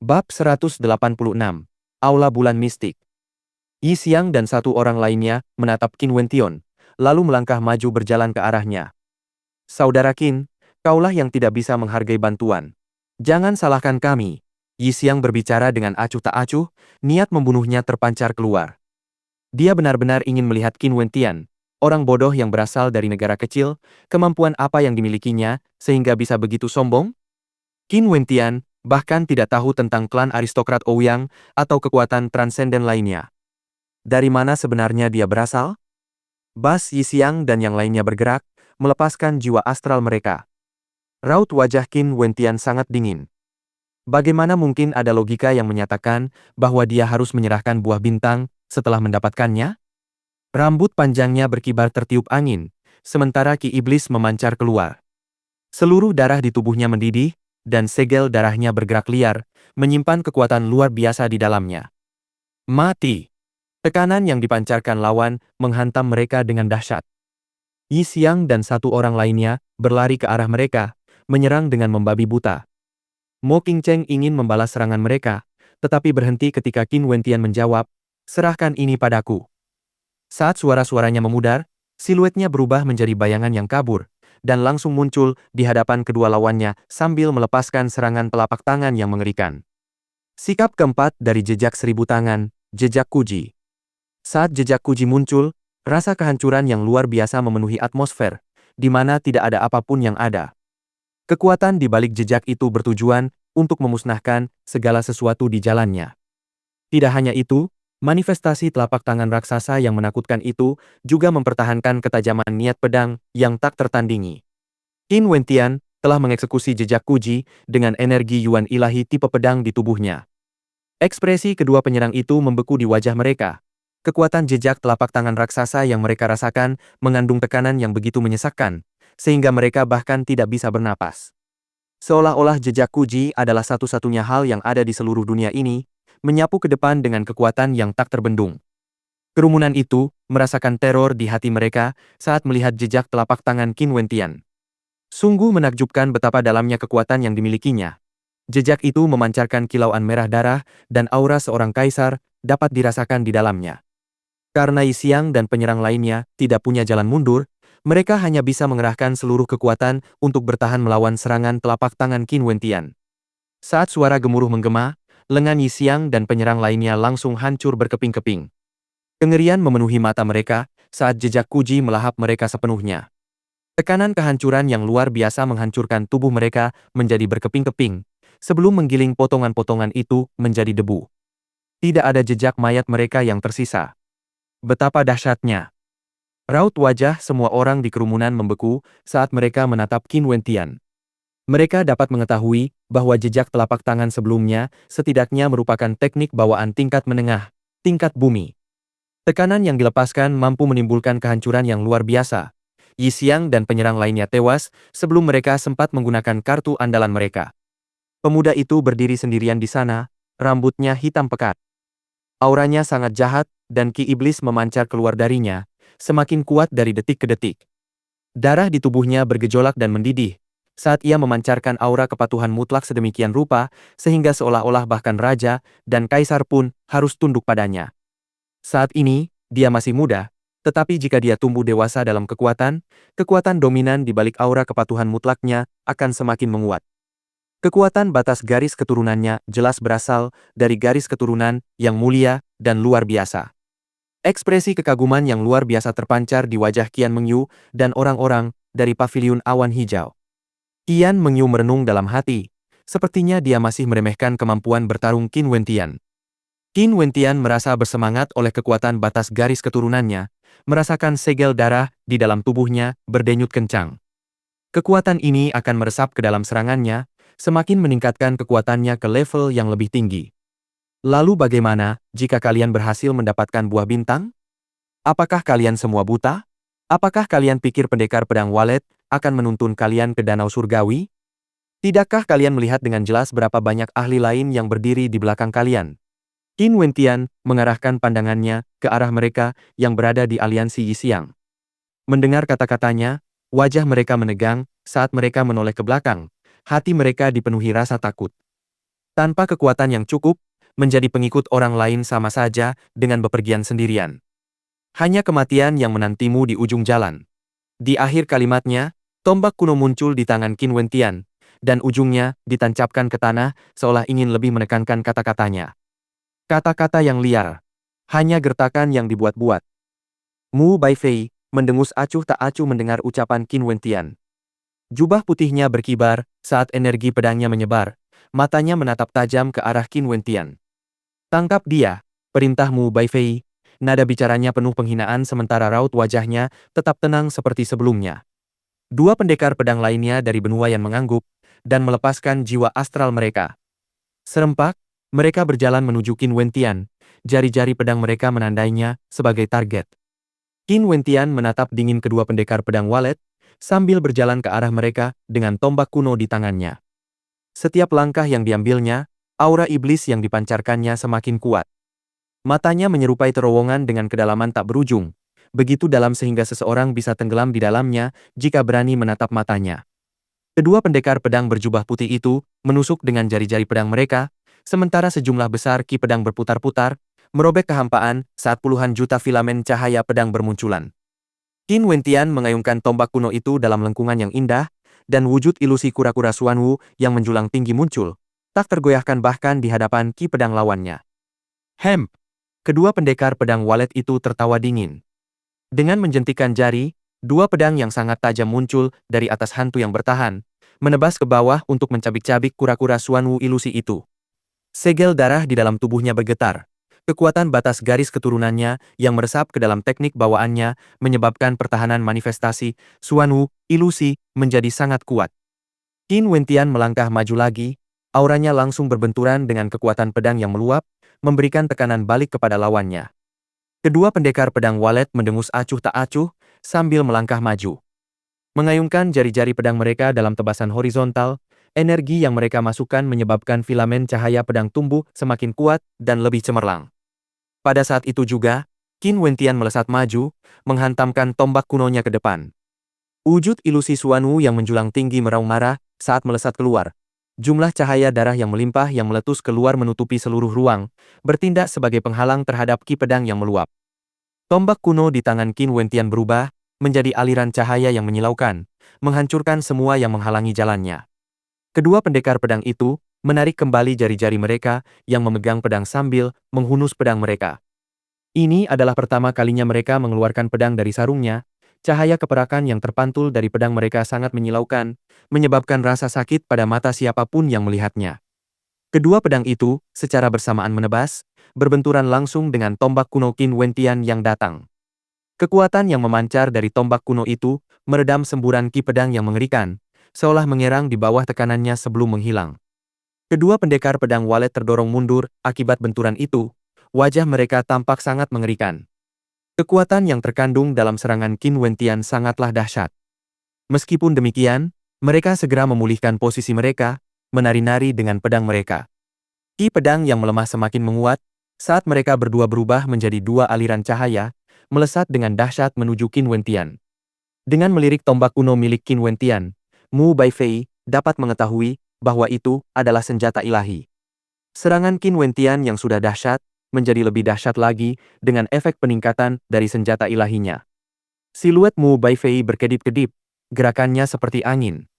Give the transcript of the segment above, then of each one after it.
Bab 186. Aula Bulan Mistik. Yi Xiang dan satu orang lainnya menatap Qin Wention, lalu melangkah maju berjalan ke arahnya. Saudara Qin, kaulah yang tidak bisa menghargai bantuan. Jangan salahkan kami. Yi Xiang berbicara dengan acuh tak acuh, niat membunuhnya terpancar keluar. Dia benar-benar ingin melihat Qin Wention, orang bodoh yang berasal dari negara kecil, kemampuan apa yang dimilikinya, sehingga bisa begitu sombong? Qin Wention bahkan tidak tahu tentang klan aristokrat Ouyang atau kekuatan transenden lainnya. Dari mana sebenarnya dia berasal? Bas Yi Xiang dan yang lainnya bergerak, melepaskan jiwa astral mereka. Raut wajah Qin Wention sangat dingin. Bagaimana mungkin ada logika yang menyatakan bahwa dia harus menyerahkan buah bintang setelah mendapatkannya? Rambut panjangnya berkibar tertiup angin, sementara Ki Iblis memancar keluar. Seluruh darah di tubuhnya mendidih, dan segel darahnya bergerak liar, menyimpan kekuatan luar biasa di dalamnya. Mati! Tekanan yang dipancarkan lawan menghantam mereka dengan dahsyat. Yi Xiang dan satu orang lainnya berlari ke arah mereka, menyerang dengan membabi buta. Mo Qingcheng ingin membalas serangan mereka, tetapi berhenti ketika Qin Wention menjawab, "Serahkan ini padaku." Saat suara-suaranya memudar, siluetnya berubah menjadi bayangan yang kabur, dan langsung muncul di hadapan kedua lawannya sambil melepaskan serangan telapak tangan yang mengerikan. Sikap keempat dari jejak seribu tangan, jejak Kuji. Saat jejak Kuji muncul, rasa kehancuran yang luar biasa memenuhi atmosfer, di mana tidak ada apapun yang ada. Kekuatan di balik jejak itu bertujuan untuk memusnahkan segala sesuatu di jalannya. Tidak hanya itu, manifestasi telapak tangan raksasa yang menakutkan itu juga mempertahankan ketajaman niat pedang yang tak tertandingi. Qin Wention telah mengeksekusi jejak Kuji dengan energi Yuan ilahi tipe pedang di tubuhnya. Ekspresi kedua penyerang itu membeku di wajah mereka. Kekuatan jejak telapak tangan raksasa yang mereka rasakan mengandung tekanan yang begitu menyesakkan, sehingga mereka bahkan tidak bisa bernapas. Seolah-olah jejak Kuji adalah satu-satunya hal yang ada di seluruh dunia ini, menyapu ke depan dengan kekuatan yang tak terbendung. Kerumunan itu merasakan teror di hati mereka saat melihat jejak telapak tangan Qin Wention. Sungguh menakjubkan betapa dalamnya kekuatan yang dimilikinya. Jejak itu memancarkan kilauan merah darah dan aura seorang kaisar dapat dirasakan di dalamnya. Karena Yi Xiang dan penyerang lainnya tidak punya jalan mundur, mereka hanya bisa mengerahkan seluruh kekuatan untuk bertahan melawan serangan telapak tangan Qin Wention. Saat suara gemuruh menggema, lengan Yi Xiang dan penyerang lainnya langsung hancur berkeping-keping. Kengerian memenuhi mata mereka saat jejak Kuji melahap mereka sepenuhnya. Tekanan kehancuran yang luar biasa menghancurkan tubuh mereka menjadi berkeping-keping, sebelum menggiling potongan-potongan itu menjadi debu. Tidak ada jejak mayat mereka yang tersisa. Betapa dahsyatnya. Raut wajah semua orang di kerumunan membeku saat mereka menatap Qin Wention. Mereka dapat mengetahui bahwa jejak telapak tangan sebelumnya setidaknya merupakan teknik bawaan tingkat menengah, tingkat bumi. Tekanan yang dilepaskan mampu menimbulkan kehancuran yang luar biasa. Yi Xiang dan penyerang lainnya tewas sebelum mereka sempat menggunakan kartu andalan mereka. Pemuda itu berdiri sendirian di sana, rambutnya hitam pekat. Auranya sangat jahat dan Ki Iblis memancar keluar darinya, semakin kuat dari detik ke detik. Darah di tubuhnya bergejolak dan mendidih saat ia memancarkan aura kepatuhan mutlak sedemikian rupa sehingga seolah-olah bahkan raja dan kaisar pun harus tunduk padanya. Saat ini, dia masih muda, tetapi jika dia tumbuh dewasa dalam kekuatan dominan di balik aura kepatuhan mutlaknya akan semakin menguat. Kekuatan batas garis keturunannya jelas berasal dari garis keturunan yang mulia dan luar biasa. Ekspresi kekaguman yang luar biasa terpancar di wajah Qian Mengyu dan orang-orang dari paviliun awan hijau. Qian Mengyu merenung dalam hati, sepertinya dia masih meremehkan kemampuan bertarung Qin Wention. Qin Wention merasa bersemangat oleh kekuatan batas garis keturunannya, merasakan segel darah di dalam tubuhnya berdenyut kencang. Kekuatan ini akan meresap ke dalam serangannya, semakin meningkatkan kekuatannya ke level yang lebih tinggi. Lalu bagaimana jika kalian berhasil mendapatkan buah bintang? Apakah kalian semua buta? Apakah kalian pikir pendekar pedang walet akan menuntun kalian ke danau surgawi? Tidakkah kalian melihat dengan jelas berapa banyak ahli lain yang berdiri di belakang kalian? Qin Wention mengarahkan pandangannya ke arah mereka yang berada di aliansi Yi Xiang. Mendengar kata-katanya, wajah mereka menegang saat mereka menoleh ke belakang, hati mereka dipenuhi rasa takut. Tanpa kekuatan yang cukup, menjadi pengikut orang lain sama saja dengan bepergian sendirian. Hanya kematian yang menantimu di ujung jalan. Di akhir kalimatnya, tombak kuno muncul di tangan Qin Wentian, dan ujungnya ditancapkan ke tanah seolah ingin lebih menekankan kata-katanya. Kata-kata yang liar. Hanya gertakan yang dibuat-buat. Mu Baifei mendengus acuh tak acuh mendengar ucapan Qin Wentian. Jubah putihnya berkibar saat energi pedangnya menyebar. Matanya menatap tajam ke arah Qin Wentian. Tangkap dia, perintah Mu Baifei. Nada bicaranya penuh penghinaan sementara raut wajahnya tetap tenang seperti sebelumnya. Dua pendekar pedang lainnya dari benua yang mengangguk dan melepaskan jiwa astral mereka. Serempak, mereka berjalan menuju Qin Wentian. Jari-jari pedang mereka menandainya sebagai target. Qin Wentian menatap dingin kedua pendekar pedang walet sambil berjalan ke arah mereka dengan tombak kuno di tangannya. Setiap langkah yang diambilnya, aura iblis yang dipancarkannya semakin kuat. Matanya menyerupai terowongan dengan kedalaman tak berujung, begitu dalam sehingga seseorang bisa tenggelam di dalamnya jika berani menatap matanya. Kedua pendekar pedang berjubah putih itu menusuk dengan jari-jari pedang mereka, sementara sejumlah besar ki pedang berputar-putar, merobek kehampaan saat puluhan juta filamen cahaya pedang bermunculan. Qin Wentian mengayunkan tombak kuno itu dalam lengkungan yang indah, dan wujud ilusi kura-kura Xuanwu yang menjulang tinggi muncul, tak tergoyahkan bahkan di hadapan ki pedang lawannya. Hemp! Kedua pendekar pedang walet itu tertawa dingin. Dengan menjentikan jari, dua pedang yang sangat tajam muncul dari atas hantu yang bertahan, menebas ke bawah untuk mencabik-cabik kura-kura Xuanwu ilusi itu. Segel darah di dalam tubuhnya bergetar. Kekuatan batas garis keturunannya yang meresap ke dalam teknik bawaannya menyebabkan pertahanan manifestasi Xuanwu ilusi menjadi sangat kuat. Qin Wentian melangkah maju lagi, auranya langsung berbenturan dengan kekuatan pedang yang meluap, memberikan tekanan balik kepada lawannya. Kedua pendekar pedang walet mendengus acuh tak acuh sambil melangkah maju. Mengayunkan jari-jari pedang mereka dalam tebasan horizontal, energi yang mereka masukkan menyebabkan filamen cahaya pedang tumbuh semakin kuat dan lebih cemerlang. Pada saat itu juga, Qin Wentian melesat maju, menghantamkan tombak kunonya ke depan. Wujud ilusi Xuanwu yang menjulang tinggi meraung marah saat melesat keluar. Jumlah cahaya darah yang melimpah yang meletus keluar menutupi seluruh ruang, bertindak sebagai penghalang terhadap ki pedang yang meluap. Tombak kuno di tangan Qin Wentian berubah menjadi aliran cahaya yang menyilaukan, menghancurkan semua yang menghalangi jalannya. Kedua pendekar pedang itu menarik kembali jari-jari mereka yang memegang pedang sambil menghunus pedang mereka. Ini adalah pertama kalinya mereka mengeluarkan pedang dari sarungnya. Cahaya keperakan yang terpantul dari pedang mereka sangat menyilaukan, menyebabkan rasa sakit pada mata siapapun yang melihatnya. Kedua pedang itu secara bersamaan menebas, berbenturan langsung dengan tombak kuno Qin Wentian yang datang. Kekuatan yang memancar dari tombak kuno itu meredam semburan ki pedang yang mengerikan, seolah mengerang di bawah tekanannya sebelum menghilang. Kedua pendekar pedang walet terdorong mundur akibat benturan itu, wajah mereka tampak sangat mengerikan. Kekuatan yang terkandung dalam serangan Qin Wentian sangatlah dahsyat. Meskipun demikian, mereka segera memulihkan posisi mereka, menari-nari dengan pedang mereka. Ki pedang yang melemah semakin menguat, saat mereka berdua berubah menjadi dua aliran cahaya, melesat dengan dahsyat menuju Qin Wentian. Dengan melirik tombak kuno milik Qin Wentian, Mu Baifei dapat mengetahui bahwa itu adalah senjata ilahi. Serangan Qin Wentian yang sudah dahsyat, menjadi lebih dahsyat lagi dengan efek peningkatan dari senjata ilahinya. Siluet Mu Baifei berkedip-kedip, gerakannya seperti angin.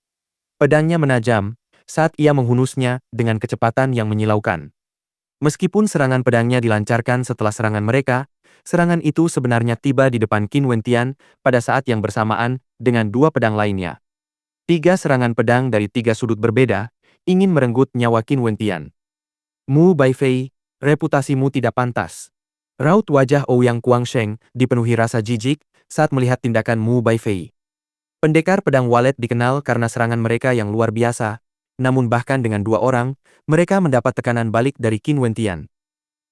Pedangnya menajam saat ia menghunusnya dengan kecepatan yang menyilaukan. Meskipun serangan pedangnya dilancarkan setelah serangan mereka, serangan itu sebenarnya tiba di depan Qin Wentian pada saat yang bersamaan dengan dua pedang lainnya. Tiga serangan pedang dari tiga sudut berbeda ingin merenggut nyawa Qin Wentian. Mu Baifei, reputasimu tidak pantas. Raut wajah Ouyang Guangsheng dipenuhi rasa jijik saat melihat tindakan Mu Baifei. Pendekar pedang walet dikenal karena serangan mereka yang luar biasa, namun bahkan dengan dua orang, mereka mendapat tekanan balik dari Qin Wentian.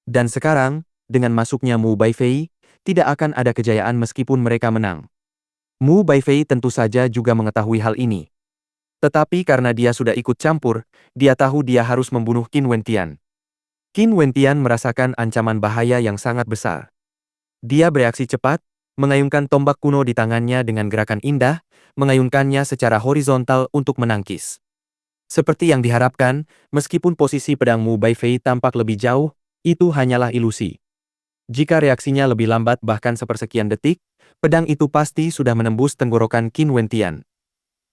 Dan sekarang, dengan masuknya Mu Baifei, tidak akan ada kejayaan meskipun mereka menang. Mu Baifei tentu saja juga mengetahui hal ini. Tetapi karena dia sudah ikut campur, dia tahu dia harus membunuh Qin Wentian. Qin Wentian merasakan ancaman bahaya yang sangat besar. Dia bereaksi cepat, mengayunkan tombak kuno di tangannya dengan gerakan indah, mengayunkannya secara horizontal untuk menangkis. Seperti yang diharapkan, meskipun posisi pedang Mu Baifei tampak lebih jauh, itu hanyalah ilusi. Jika reaksinya lebih lambat bahkan sepersekian detik, pedang itu pasti sudah menembus tenggorokan Qin Wentian.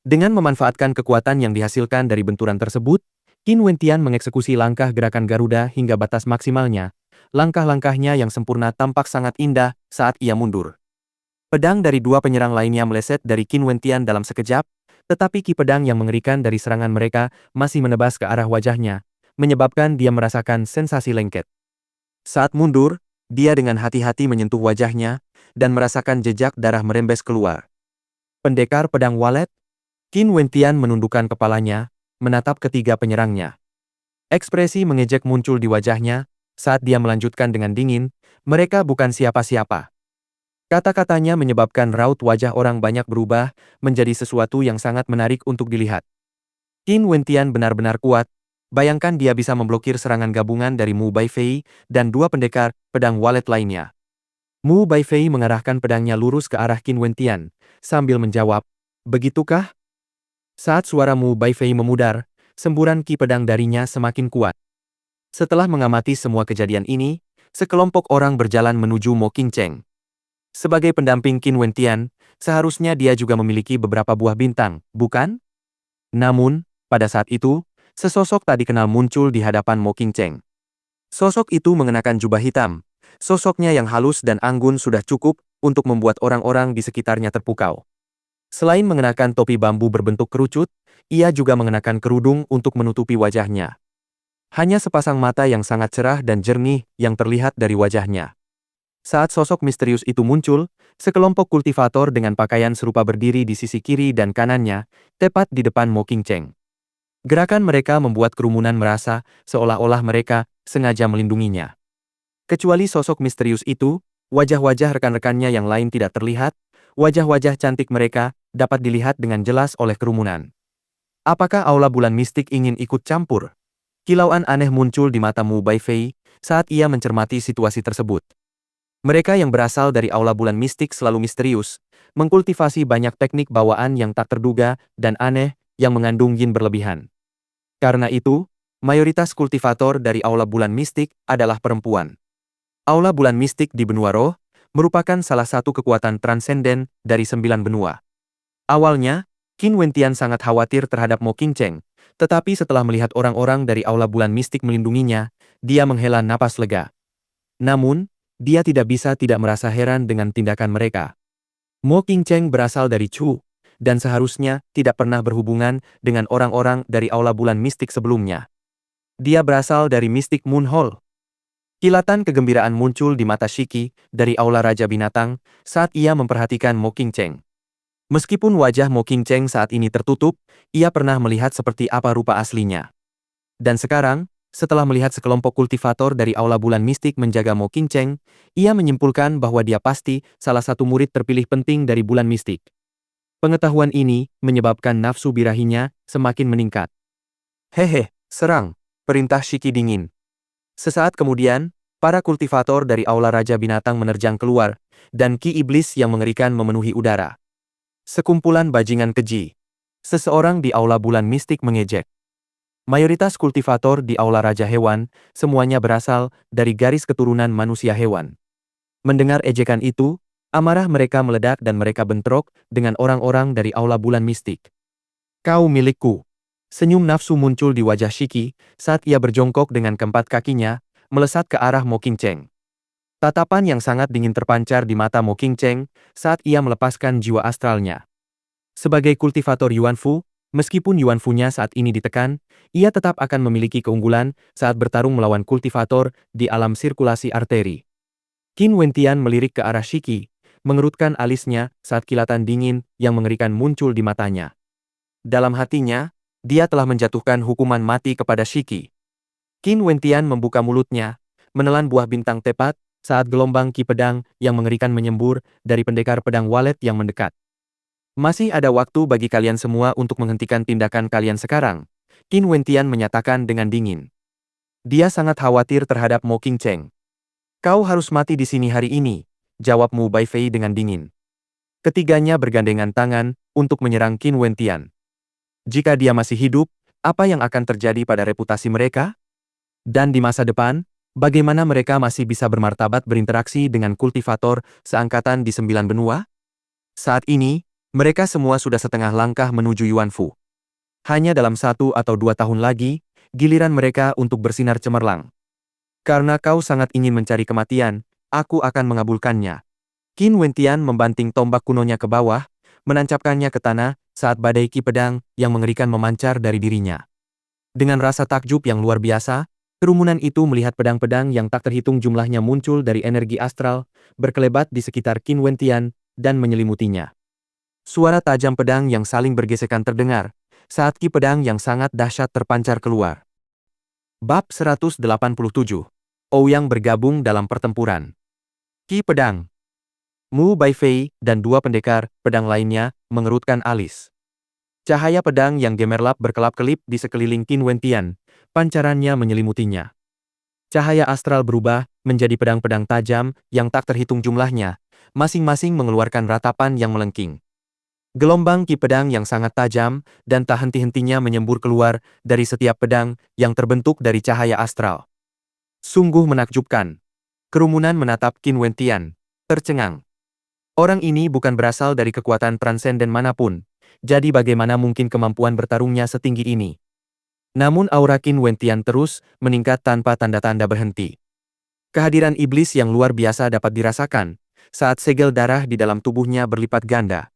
Dengan memanfaatkan kekuatan yang dihasilkan dari benturan tersebut, Qin Wentian mengeksekusi langkah gerakan Garuda hingga batas maksimalnya. Langkah-langkahnya yang sempurna tampak sangat indah saat ia mundur. Pedang dari dua penyerang lainnya meleset dari Qin Wentian dalam sekejap, tetapi ki pedang yang mengerikan dari serangan mereka masih menebas ke arah wajahnya, menyebabkan dia merasakan sensasi lengket. Saat mundur, dia dengan hati-hati menyentuh wajahnya dan merasakan jejak darah merembes keluar. Pendekar pedang walet, Qin Wentian menundukkan kepalanya, menatap ketiga penyerangnya. Ekspresi mengejek muncul di wajahnya saat dia melanjutkan dengan dingin, mereka bukan siapa-siapa. Kata-katanya menyebabkan raut wajah orang banyak berubah menjadi sesuatu yang sangat menarik untuk dilihat. Qin Wentian benar-benar kuat. Bayangkan dia bisa memblokir serangan gabungan dari Mu Baifei dan dua pendekar pedang walet lainnya. Mu Baifei mengarahkan pedangnya lurus ke arah Qin Wentian, sambil menjawab, "Begitukah?" Saat suara Mu Baifei memudar, semburan ki pedang darinya semakin kuat. Setelah mengamati semua kejadian ini, sekelompok orang berjalan menuju Mo Qingcheng. Sebagai pendamping Qin Wentian, seharusnya dia juga memiliki beberapa buah bintang, bukan? Namun, pada saat itu, sesosok tak dikenal muncul di hadapan Mo Qingcheng. Sosok itu mengenakan jubah hitam. Sosoknya yang halus dan anggun sudah cukup untuk membuat orang-orang di sekitarnya terpukau. Selain mengenakan topi bambu berbentuk kerucut, ia juga mengenakan kerudung untuk menutupi wajahnya. Hanya sepasang mata yang sangat cerah dan jernih yang terlihat dari wajahnya. Saat sosok misterius itu muncul, sekelompok kultivator dengan pakaian serupa berdiri di sisi kiri dan kanannya, tepat di depan Mo Qingcheng. Gerakan mereka membuat kerumunan merasa seolah-olah mereka sengaja melindunginya. Kecuali sosok misterius itu, wajah-wajah rekan-rekannya yang lain tidak terlihat, wajah-wajah cantik mereka dapat dilihat dengan jelas oleh kerumunan. Apakah Aula Bulan Mistik ingin ikut campur? Kilauan aneh muncul di mata Mu Baifei saat ia mencermati situasi tersebut. Mereka yang berasal dari Aula Bulan Mistik selalu misterius, mengkultivasi banyak teknik bawaan yang tak terduga dan aneh yang mengandung yin berlebihan. Karena itu, mayoritas kultivator dari Aula Bulan Mistik adalah perempuan. Aula Bulan Mistik di benua roh merupakan salah satu kekuatan transenden dari 9 benua. Awalnya, Qin Wentian sangat khawatir terhadap Mo Qingcheng, tetapi setelah melihat orang-orang dari Aula Bulan Mistik melindunginya, dia menghela napas lega. Namun, dia tidak bisa tidak merasa heran dengan tindakan mereka. Mo Qingcheng berasal dari Chu, dan seharusnya tidak pernah berhubungan dengan orang-orang dari Aula Bulan Mistik sebelumnya. Dia berasal dari Mystic Moon Hall. Kilatan kegembiraan muncul di mata Shiki dari Aula Raja Binatang saat ia memperhatikan Mo Qingcheng. Meskipun wajah Mo Qingcheng saat ini tertutup, ia pernah melihat seperti apa rupa aslinya. Dan sekarang, setelah melihat sekelompok kultivator dari Aula Bulan Mistik menjaga Mo Qingcheng, ia menyimpulkan bahwa dia pasti salah satu murid terpilih penting dari Bulan Mistik. Pengetahuan ini menyebabkan nafsu birahinya semakin meningkat. "Hehe, serang," perintah Shiki dingin. Sesaat kemudian, para kultivator dari Aula Raja Binatang menerjang keluar, dan ki iblis yang mengerikan memenuhi udara. Sekumpulan bajingan keji. Seseorang di Aula Bulan Mistik mengejek. Mayoritas kultivator di Aula Raja Hewan, semuanya berasal dari garis keturunan manusia hewan. Mendengar ejekan itu, amarah mereka meledak dan mereka bentrok dengan orang-orang dari Aula Bulan Mistik. "Kau milikku." Senyum nafsu muncul di wajah Shiki saat ia berjongkok dengan keempat kakinya, melesat ke arah Mo Qingcheng. Tatapan yang sangat dingin terpancar di mata Mo Qingcheng saat ia melepaskan jiwa astralnya. Sebagai kultivator Yuanfu, meskipun Yuanfu-nya saat ini ditekan, ia tetap akan memiliki keunggulan saat bertarung melawan kultivator di alam sirkulasi arteri. Qin Wentian melirik ke arah Shiki, mengerutkan alisnya saat kilatan dingin yang mengerikan muncul di matanya. Dalam hatinya, dia telah menjatuhkan hukuman mati kepada Shiki. Qin Wentian membuka mulutnya, menelan buah bintang tepat saat gelombang ki pedang yang mengerikan menyembur dari pendekar pedang walet yang mendekat. "Masih ada waktu bagi kalian semua untuk menghentikan tindakan kalian sekarang," Qin Wentian menyatakan dengan dingin. Dia sangat khawatir terhadap Mo Qingcheng. "Kau harus mati di sini hari ini," jawab Mu Baifei dengan dingin. Ketiganya bergandengan tangan untuk menyerang Qin Wentian. Jika dia masih hidup, Apa yang akan terjadi pada reputasi mereka? Dan di masa depan, bagaimana mereka masih bisa bermartabat berinteraksi dengan kultivator seangkatan di 9 benua? Saat ini, mereka semua sudah setengah langkah menuju Yuanfu. Hanya dalam 1 atau 2 tahun lagi, giliran mereka untuk bersinar cemerlang. Karena kau sangat ingin mencari kematian, aku akan mengabulkannya. Qin Wentian membanting tombak kunonya ke bawah, menancapkannya ke tanah saat badai ki pedang yang mengerikan memancar dari dirinya. Dengan rasa takjub yang luar biasa, kerumunan itu melihat pedang-pedang yang tak terhitung jumlahnya muncul dari energi astral, berkelebat di sekitar Qin Wentian dan menyelimutinya. Suara tajam pedang yang saling bergesekan terdengar, saat ki pedang yang sangat dahsyat terpancar keluar. Bab 187. Ouyang bergabung dalam pertempuran. Ki pedang. Mu Baifei dan 2 pendekar pedang lainnya mengerutkan alis. Cahaya pedang yang gemerlap berkelap-kelip di sekeliling Qin Wentian, pancarannya menyelimutinya. Cahaya astral berubah menjadi pedang-pedang tajam yang tak terhitung jumlahnya, masing-masing mengeluarkan ratapan yang melengking. Gelombang ki pedang yang sangat tajam dan tak henti-hentinya menyembur keluar dari setiap pedang yang terbentuk dari cahaya astral. Sungguh menakjubkan. Kerumunan menatap Qin Wentian, tercengang. Orang ini bukan berasal dari kekuatan transenden manapun, jadi bagaimana mungkin kemampuan bertarungnya setinggi ini? Namun aura Qin Wentian terus meningkat tanpa tanda-tanda berhenti. Kehadiran iblis yang luar biasa dapat dirasakan saat segel darah di dalam tubuhnya berlipat ganda.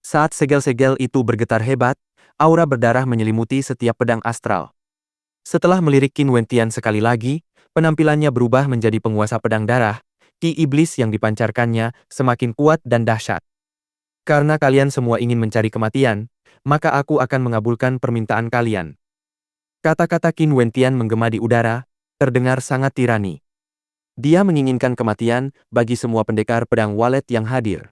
Saat segel-segel itu bergetar hebat, aura berdarah menyelimuti setiap pedang astral. Setelah melirik Qin Wentian sekali lagi, penampilannya berubah menjadi penguasa pedang darah. Ki iblis yang dipancarkannya semakin kuat dan dahsyat. Karena kalian semua ingin mencari kematian, maka aku akan mengabulkan permintaan kalian. Kata-kata Qin Wentian menggema di udara, terdengar sangat tirani. Dia menginginkan kematian bagi semua pendekar pedang walet yang hadir.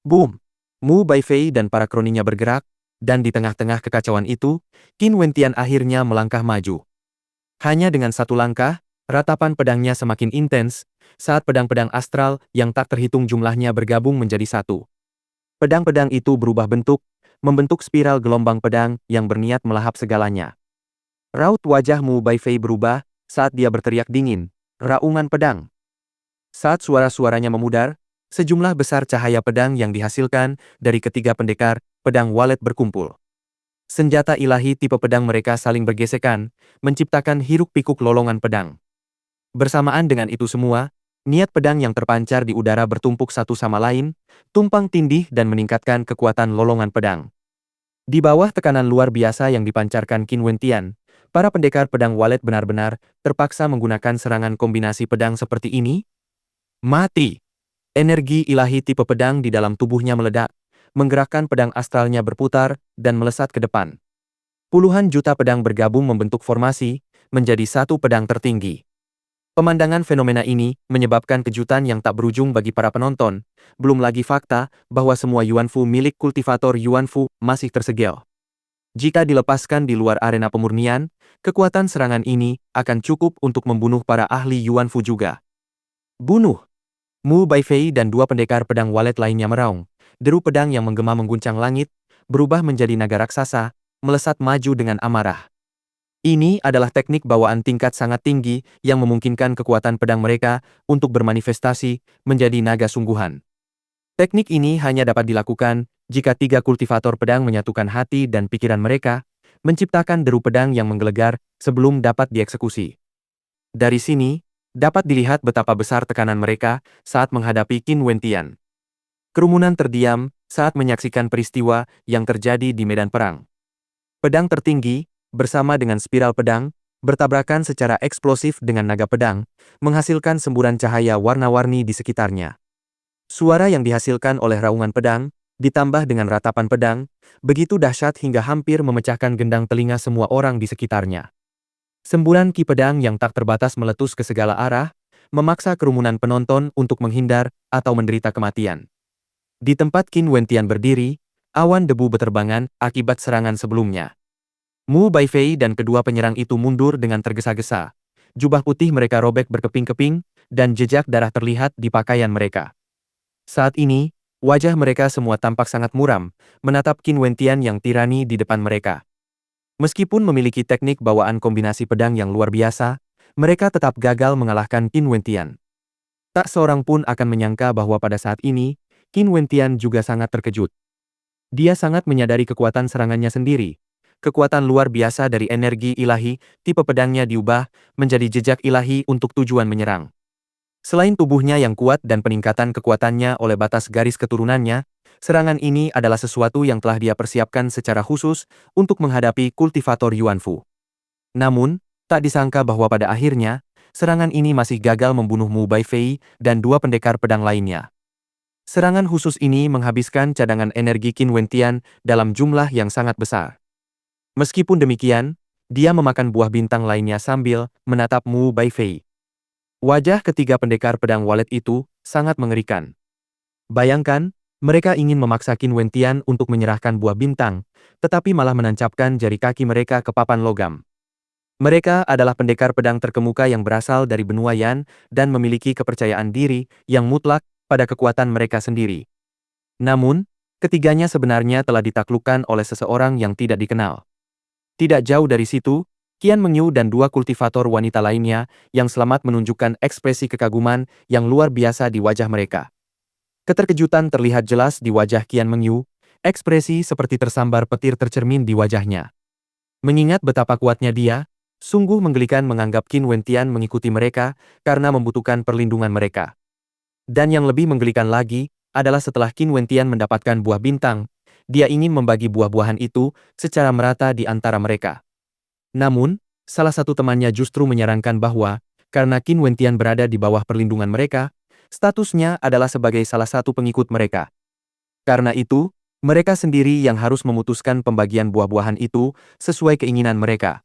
Boom! Mu Baifei dan para kroninya bergerak, dan di tengah-tengah kekacauan itu, Qin Wentian akhirnya melangkah maju. Hanya dengan 1 langkah, ratapan pedangnya semakin intens, saat pedang-pedang astral yang tak terhitung jumlahnya bergabung menjadi satu. Pedang-pedang itu berubah bentuk, membentuk spiral gelombang pedang yang berniat melahap segalanya. Raut wajah Mu Baifei berubah saat dia berteriak dingin, "Raungan pedang!" Saat suara-suaranya memudar, sejumlah besar cahaya pedang yang dihasilkan dari ketiga pendekar pedang walet berkumpul. Senjata ilahi tipe pedang mereka saling bergesekan, menciptakan hiruk-pikuk lolongan pedang. Bersamaan dengan itu semua, niat pedang yang terpancar di udara bertumpuk satu sama lain, tumpang tindih dan meningkatkan kekuatan lolongan pedang. Di bawah tekanan luar biasa yang dipancarkan Qin Wentian, para pendekar pedang walet benar-benar terpaksa menggunakan serangan kombinasi pedang seperti ini. Mati! Energi ilahi tipe pedang di dalam tubuhnya meledak, menggerakkan pedang astralnya berputar dan melesat ke depan. Puluhan juta pedang bergabung membentuk formasi, menjadi satu pedang tertinggi. Pemandangan fenomena ini menyebabkan kejutan yang tak berujung bagi para penonton, belum lagi fakta bahwa semua Yuanfu milik kultivator Yuanfu masih tersegel. Jika dilepaskan di luar arena pemurnian, kekuatan serangan ini akan cukup untuk membunuh para ahli Yuanfu juga. Bunuh! Mu Baifei dan 2 pendekar pedang walet lainnya meraung. Deru pedang yang menggema mengguncang langit, berubah menjadi naga raksasa, melesat maju dengan amarah. Ini adalah teknik bawaan tingkat sangat tinggi yang memungkinkan kekuatan pedang mereka untuk bermanifestasi menjadi naga sungguhan. Teknik ini hanya dapat dilakukan jika 3 kultivator pedang menyatukan hati dan pikiran mereka, menciptakan deru pedang yang menggelegar sebelum dapat dieksekusi. Dari sini, dapat dilihat betapa besar tekanan mereka saat menghadapi Qin Wentian. Kerumunan terdiam saat menyaksikan peristiwa yang terjadi di medan perang. Pedang tertinggi, bersama dengan spiral pedang, bertabrakan secara eksplosif dengan naga pedang, menghasilkan semburan cahaya warna-warni di sekitarnya. Suara yang dihasilkan oleh raungan pedang, ditambah dengan ratapan pedang, begitu dahsyat hingga hampir memecahkan gendang telinga semua orang di sekitarnya. Semburan ki pedang yang tak terbatas meletus ke segala arah, memaksa kerumunan penonton untuk menghindar atau menderita kematian. Di tempat Qin Wentian berdiri, awan debu beterbangan akibat serangan sebelumnya. Mu Baifei dan kedua penyerang itu mundur dengan tergesa-gesa. Jubah putih mereka robek berkeping-keping, dan jejak darah terlihat di pakaian mereka. Saat ini, wajah mereka semua tampak sangat muram, menatap Qin Wentian yang tirani di depan mereka. Meskipun memiliki teknik bawaan kombinasi pedang yang luar biasa, mereka tetap gagal mengalahkan Qin Wentian. Tak seorang pun akan menyangka bahwa pada saat ini, Qin Wentian juga sangat terkejut. Dia sangat menyadari kekuatan serangannya sendiri. Kekuatan luar biasa dari energi ilahi, tipe pedangnya diubah menjadi jejak ilahi untuk tujuan menyerang. Selain tubuhnya yang kuat dan peningkatan kekuatannya oleh batas garis keturunannya, serangan ini adalah sesuatu yang telah dia persiapkan secara khusus untuk menghadapi kultivator Yuanfu. Namun, tak disangka bahwa pada akhirnya, serangan ini masih gagal membunuh Mu Baifei dan dua pendekar pedang lainnya. Serangan khusus ini menghabiskan cadangan energi Qin Wentian dalam jumlah yang sangat besar. Meskipun demikian, dia memakan buah bintang lainnya sambil menatap Mu Baifei. Wajah ketiga pendekar pedang walet itu sangat mengerikan. Bayangkan, mereka ingin memaksa Qin Wentian untuk menyerahkan buah bintang, tetapi malah menancapkan jari kaki mereka ke papan logam. Mereka adalah pendekar pedang terkemuka yang berasal dari benua Yan dan memiliki kepercayaan diri yang mutlak pada kekuatan mereka sendiri. Namun, ketiganya sebenarnya telah ditaklukkan oleh seseorang yang tidak dikenal. Tidak jauh dari situ, Qian Mengyu dan dua kultivator wanita lainnya yang selamat menunjukkan ekspresi kekaguman yang luar biasa di wajah mereka. Keterkejutan terlihat jelas di wajah Qian Mengyu, ekspresi seperti tersambar petir tercermin di wajahnya. Mengingat betapa kuatnya dia, sungguh menggelikan menganggap Qin Wentian mengikuti mereka karena membutuhkan perlindungan mereka. Dan yang lebih menggelikan lagi, adalah setelah Qin Wentian mendapatkan buah bintang, dia ingin membagi buah-buahan itu secara merata di antara mereka. Namun, salah satu temannya justru menyarankan bahwa, karena Qin Wentian berada di bawah perlindungan mereka, statusnya adalah sebagai salah satu pengikut mereka. Karena itu, mereka sendiri yang harus memutuskan pembagian buah-buahan itu sesuai keinginan mereka.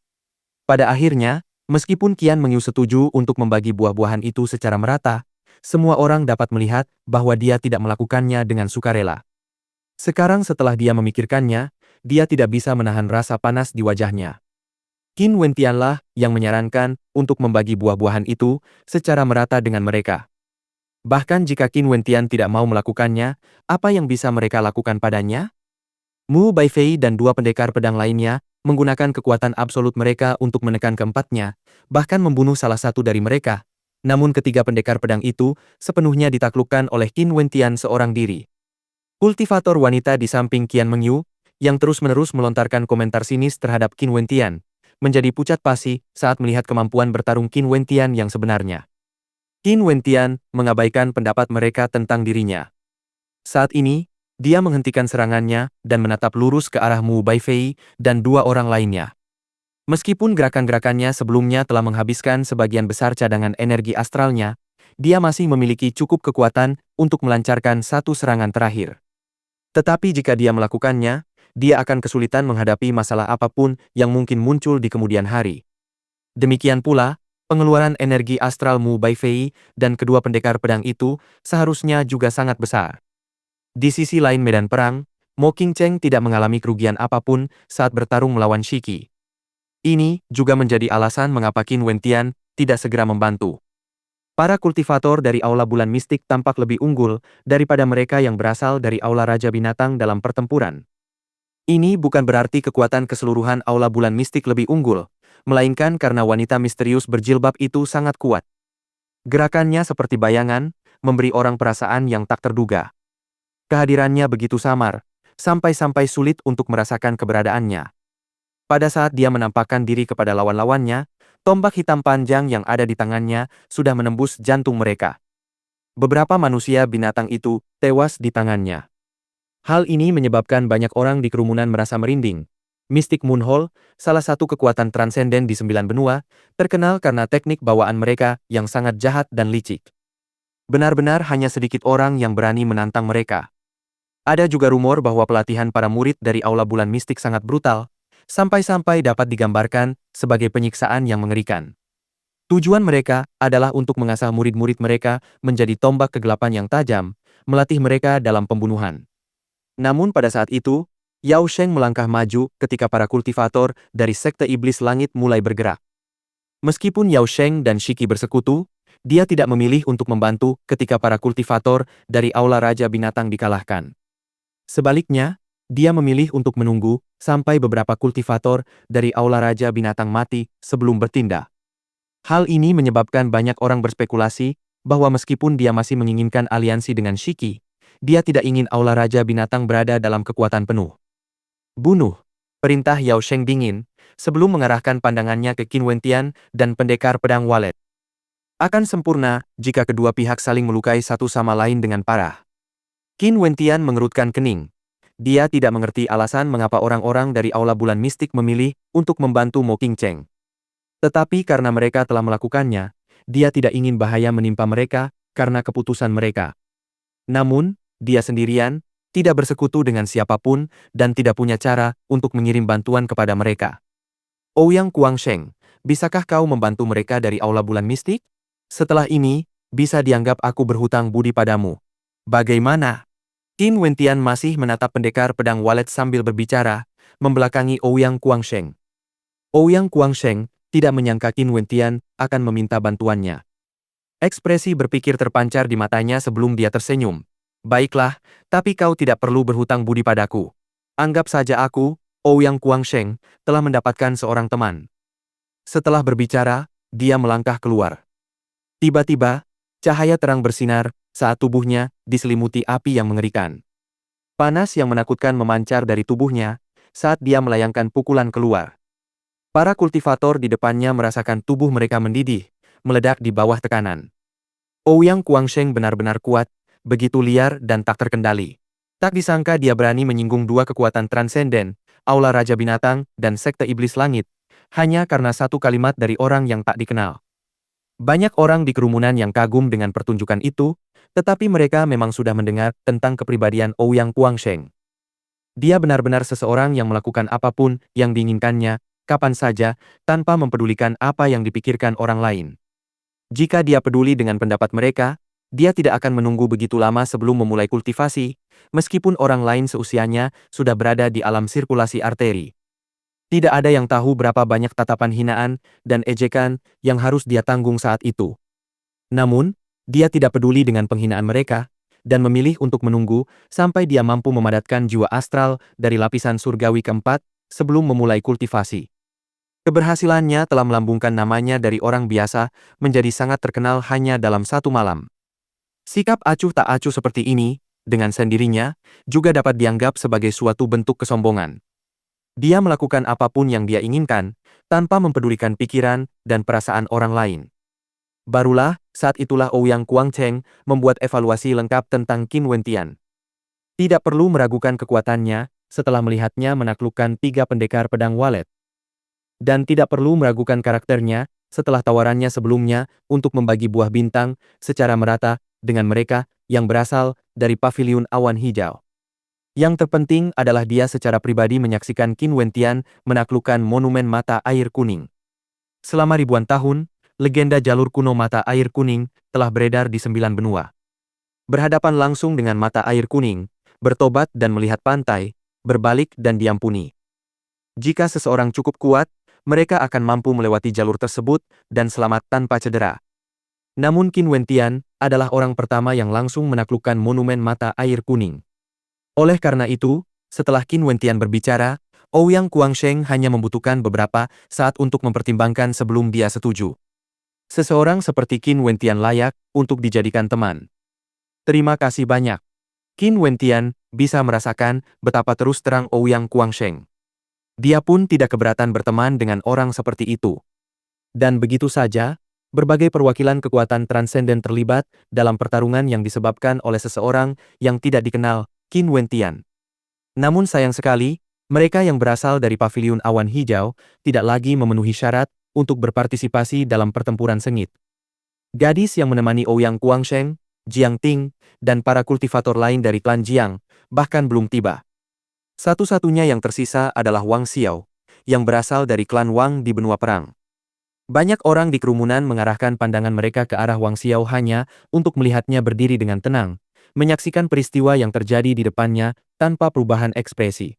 Pada akhirnya, meskipun Qian Mengyu setuju untuk membagi buah-buahan itu secara merata, semua orang dapat melihat bahwa dia tidak melakukannya dengan sukarela. Sekarang setelah dia memikirkannya, dia tidak bisa menahan rasa panas di wajahnya. Qin Wentianlah yang menyarankan untuk membagi buah-buahan itu secara merata dengan mereka. Bahkan jika Qin Wentian tidak mau melakukannya, apa yang bisa mereka lakukan padanya? Mu Baifei dan dua pendekar pedang lainnya menggunakan kekuatan absolut mereka untuk menekan keempatnya, bahkan membunuh salah satu dari mereka. Namun ketiga pendekar pedang itu sepenuhnya ditaklukkan oleh Qin Wentian seorang diri. Kultivator wanita di samping Qian Mengyu, yang terus-menerus melontarkan komentar sinis terhadap Qin Wentian, menjadi pucat pasi saat melihat kemampuan bertarung Qin Wentian yang sebenarnya. Qin Wentian mengabaikan pendapat mereka tentang dirinya. Saat ini, dia menghentikan serangannya dan menatap lurus ke arah Mu Baifei dan dua orang lainnya. Meskipun gerakan-gerakannya sebelumnya telah menghabiskan sebagian besar cadangan energi astralnya, dia masih memiliki cukup kekuatan untuk melancarkan satu serangan terakhir. Tetapi jika dia melakukannya, dia akan kesulitan menghadapi masalah apapun yang mungkin muncul di kemudian hari. Demikian pula, pengeluaran energi astral Mu Baifei dan kedua pendekar pedang itu seharusnya juga sangat besar. Di sisi lain medan perang, Mo Qingcheng tidak mengalami kerugian apapun saat bertarung melawan Shiki. Ini juga menjadi alasan mengapa Qin Wentian tidak segera membantu. Para kultivator dari Aula Bulan Mistik tampak lebih unggul daripada mereka yang berasal dari Aula Raja Binatang dalam pertempuran. Ini bukan berarti kekuatan keseluruhan Aula Bulan Mistik lebih unggul, melainkan karena wanita misterius berjilbab itu sangat kuat. Gerakannya seperti bayangan, memberi orang perasaan yang tak terduga. Kehadirannya begitu samar, sampai-sampai sulit untuk merasakan keberadaannya. Pada saat dia menampakkan diri kepada lawan-lawannya, tombak hitam panjang yang ada di tangannya sudah menembus jantung mereka. Beberapa manusia binatang itu tewas di tangannya. Hal ini menyebabkan banyak orang di kerumunan merasa merinding. Mystic Moon Hall, salah satu kekuatan transenden di 9 benua, terkenal karena teknik bawaan mereka yang sangat jahat dan licik. Benar-benar hanya sedikit orang yang berani menantang mereka. Ada juga rumor bahwa pelatihan para murid dari Aula Bulan Mistik sangat brutal, sampai-sampai dapat digambarkan sebagai penyiksaan yang mengerikan. Tujuan mereka adalah untuk mengasah murid-murid mereka menjadi tombak kegelapan yang tajam, melatih mereka dalam pembunuhan. Namun pada saat itu, Yao Sheng melangkah maju ketika para kultivator dari Sekte Iblis Langit mulai bergerak. Meskipun Yao Sheng dan Shiki bersekutu, dia tidak memilih untuk membantu ketika para kultivator dari Aula Raja Binatang dikalahkan. Sebaliknya, Dia memilih untuk menunggu sampai beberapa kultivator dari Aula Raja Binatang mati sebelum bertindak. Hal ini menyebabkan banyak orang berspekulasi bahwa meskipun dia masih menginginkan aliansi dengan Shiki, dia tidak ingin Aula Raja Binatang berada dalam kekuatan penuh. Bunuh, perintah Yao Sheng dingin, sebelum mengarahkan pandangannya ke Qin Wentian dan pendekar pedang walet. Akan sempurna jika kedua pihak saling melukai satu sama lain dengan parah. Qin Wentian mengerutkan kening. Dia tidak mengerti alasan mengapa orang-orang dari Aula Bulan Mistik memilih untuk membantu Mo Qingcheng. Tetapi karena mereka telah melakukannya, dia tidak ingin bahaya menimpa mereka karena keputusan mereka. Namun, dia sendirian, tidak bersekutu dengan siapapun, dan tidak punya cara untuk mengirim bantuan kepada mereka. Ouyang Guangsheng, bisakah kau membantu mereka dari Aula Bulan Mistik? Setelah ini, bisa dianggap aku berhutang budi padamu. Bagaimana? Qin Wentian masih menatap pendekar pedang walet sambil berbicara, membelakangi Ouyang Guangsheng. Ouyang Guangsheng tidak menyangka Qin Wentian akan meminta bantuannya. Ekspresi berpikir terpancar di matanya sebelum dia tersenyum. Baiklah, tapi kau tidak perlu berhutang budi padaku. Anggap saja aku, Ouyang Guangsheng, telah mendapatkan seorang teman. Setelah berbicara, dia melangkah keluar. Tiba-tiba, cahaya terang bersinar saat tubuhnya diselimuti api yang mengerikan. Panas yang menakutkan memancar dari tubuhnya saat dia melayangkan pukulan keluar. Para kultivator di depannya merasakan tubuh mereka mendidih, meledak di bawah tekanan. Ouyang Guangsheng benar-benar kuat, begitu liar dan tak terkendali. Tak disangka dia berani menyinggung dua kekuatan transenden, Aula Raja Binatang dan Sekte Iblis Langit, hanya karena satu kalimat dari orang yang tak dikenal. Banyak orang di kerumunan yang kagum dengan pertunjukan itu, tetapi mereka memang sudah mendengar tentang kepribadian Ouyang Guangsheng. Dia benar-benar seseorang yang melakukan apapun yang diinginkannya, kapan saja, tanpa mempedulikan apa yang dipikirkan orang lain. Jika dia peduli dengan pendapat mereka, dia tidak akan menunggu begitu lama sebelum memulai kultivasi, meskipun orang lain seusianya sudah berada di alam sirkulasi arteri. Tidak ada yang tahu berapa banyak tatapan hinaan dan ejekan yang harus dia tanggung saat itu. Namun, dia tidak peduli dengan penghinaan mereka, dan memilih untuk menunggu sampai dia mampu memadatkan jiwa astral dari lapisan surgawi keempat sebelum memulai kultivasi. Keberhasilannya telah melambungkan namanya dari orang biasa menjadi sangat terkenal hanya dalam satu malam. Sikap acuh tak acuh seperti ini, dengan sendirinya, juga dapat dianggap sebagai suatu bentuk kesombongan. Dia melakukan apapun yang dia inginkan, tanpa mempedulikan pikiran dan perasaan orang lain. Barulah, saat itulah Ouyang Guangsheng membuat evaluasi lengkap tentang Qin Wentian. Tidak perlu meragukan kekuatannya setelah melihatnya menaklukkan 3 pendekar pedang walet. Dan tidak perlu meragukan karakternya setelah tawarannya sebelumnya untuk membagi buah bintang secara merata dengan mereka yang berasal dari Paviliun Awan Hijau. Yang terpenting adalah dia secara pribadi menyaksikan Qin Wentian menaklukkan monumen mata air kuning. Selama ribuan tahun, legenda jalur kuno mata air kuning telah beredar di 9 benua. Berhadapan langsung dengan mata air kuning, bertobat dan melihat pantai, berbalik dan diampuni. Jika seseorang cukup kuat, mereka akan mampu melewati jalur tersebut dan selamat tanpa cedera. Namun Qin Wentian adalah orang pertama yang langsung menaklukkan monumen mata air kuning. Oleh karena itu, setelah Qin Wentian berbicara, Ouyang Guangsheng hanya membutuhkan beberapa saat untuk mempertimbangkan sebelum dia setuju. Seseorang seperti Qin Wentian layak untuk dijadikan teman. Terima kasih banyak. Qin Wentian bisa merasakan betapa terus terang Ouyang Guangsheng. Dia pun tidak keberatan berteman dengan orang seperti itu. Dan begitu saja, berbagai perwakilan kekuatan transenden terlibat dalam pertarungan yang disebabkan oleh seseorang yang tidak dikenal, Qin Wentian. Namun sayang sekali, mereka yang berasal dari Paviliun Awan Hijau tidak lagi memenuhi syarat untuk berpartisipasi dalam pertempuran sengit. Gadis yang menemani Ouyang Guangsheng, Jiang Ting, dan para kultivator lain dari klan Jiang bahkan belum tiba. Satu-satunya yang tersisa adalah Wang Xiao, yang berasal dari klan Wang di benua perang. Banyak orang di kerumunan mengarahkan pandangan mereka ke arah Wang Xiao hanya untuk melihatnya berdiri dengan tenang, menyaksikan peristiwa yang terjadi di depannya tanpa perubahan ekspresi.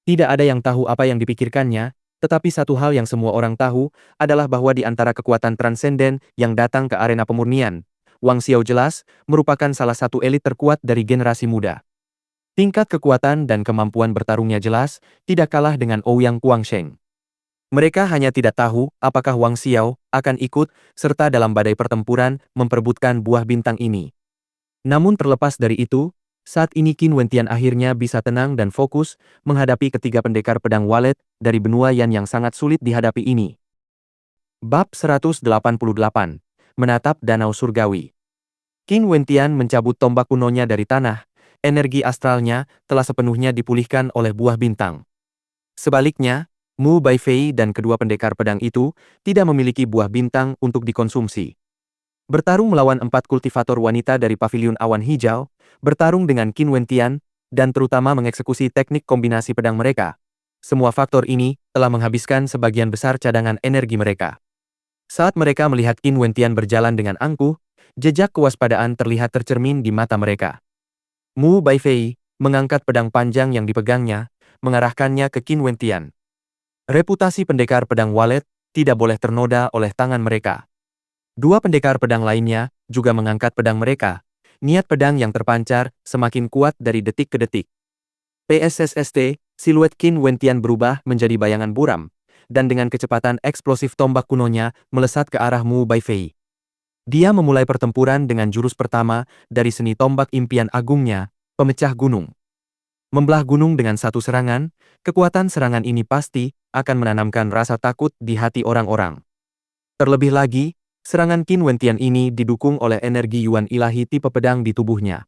Tidak ada yang tahu apa yang dipikirkannya, tetapi satu hal yang semua orang tahu adalah bahwa di antara kekuatan transenden yang datang ke arena pemurnian, Wang Xiao jelas merupakan salah satu elit terkuat dari generasi muda. Tingkat kekuatan dan kemampuan bertarungnya jelas, tidak kalah dengan Ouyang Guangsheng. Mereka hanya tidak tahu apakah Wang Xiao akan ikut serta dalam badai pertempuran memperebutkan buah bintang ini. Namun terlepas dari itu, saat ini Qin Wentian akhirnya bisa tenang dan fokus menghadapi ketiga pendekar pedang walet dari benua Yan yang sangat sulit dihadapi ini. Bab 188. Menatap Danau Surgawi. Qin Wentian mencabut tombak kunonya dari tanah. Energi astralnya telah sepenuhnya dipulihkan oleh buah bintang. Sebaliknya, Mu Baifei dan kedua pendekar pedang itu tidak memiliki buah bintang untuk dikonsumsi. Bertarung melawan 4 kultivator wanita dari Paviliun Awan Hijau, bertarung dengan Qin Wentian, dan terutama mengeksekusi teknik kombinasi pedang mereka. Semua faktor ini telah menghabiskan sebagian besar cadangan energi mereka. Saat mereka melihat Qin Wentian berjalan dengan angkuh, jejak kewaspadaan terlihat tercermin di mata mereka. Mu Baifei mengangkat pedang panjang yang dipegangnya, mengarahkannya ke Qin Wentian. Reputasi pendekar pedang walet tidak boleh ternoda oleh tangan mereka. Dua pendekar pedang lainnya juga mengangkat pedang mereka. Niat pedang yang terpancar semakin kuat dari detik ke detik. PSSST, siluet Qin Wentian berubah menjadi bayangan buram, dan dengan kecepatan eksplosif tombak kunonya melesat ke arah Mu Baifei. Dia memulai pertempuran dengan jurus pertama dari seni tombak impian agungnya, pemecah gunung. Membelah gunung dengan satu serangan, kekuatan serangan ini pasti akan menanamkan rasa takut di hati orang-orang. Terlebih lagi, serangan Qin Wentian ini didukung oleh energi yuan ilahi tipe pedang di tubuhnya.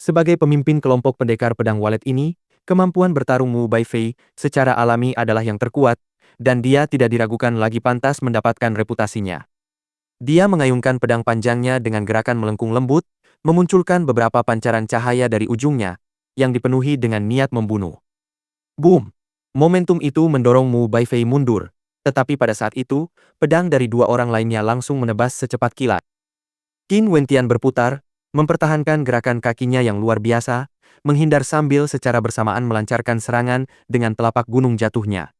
Sebagai pemimpin kelompok pendekar pedang walet ini, kemampuan bertarung Mu Baifei secara alami adalah yang terkuat, dan dia tidak diragukan lagi pantas mendapatkan reputasinya. Dia mengayunkan pedang panjangnya dengan gerakan melengkung lembut, memunculkan beberapa pancaran cahaya dari ujungnya, yang dipenuhi dengan niat membunuh. Boom! Momentum itu mendorong Mu Baifei mundur, tetapi pada saat itu, pedang dari dua orang lainnya langsung menebas secepat kilat. Qin Wentian berputar, mempertahankan gerakan kakinya yang luar biasa, menghindar sambil secara bersamaan melancarkan serangan dengan telapak gunung jatuhnya.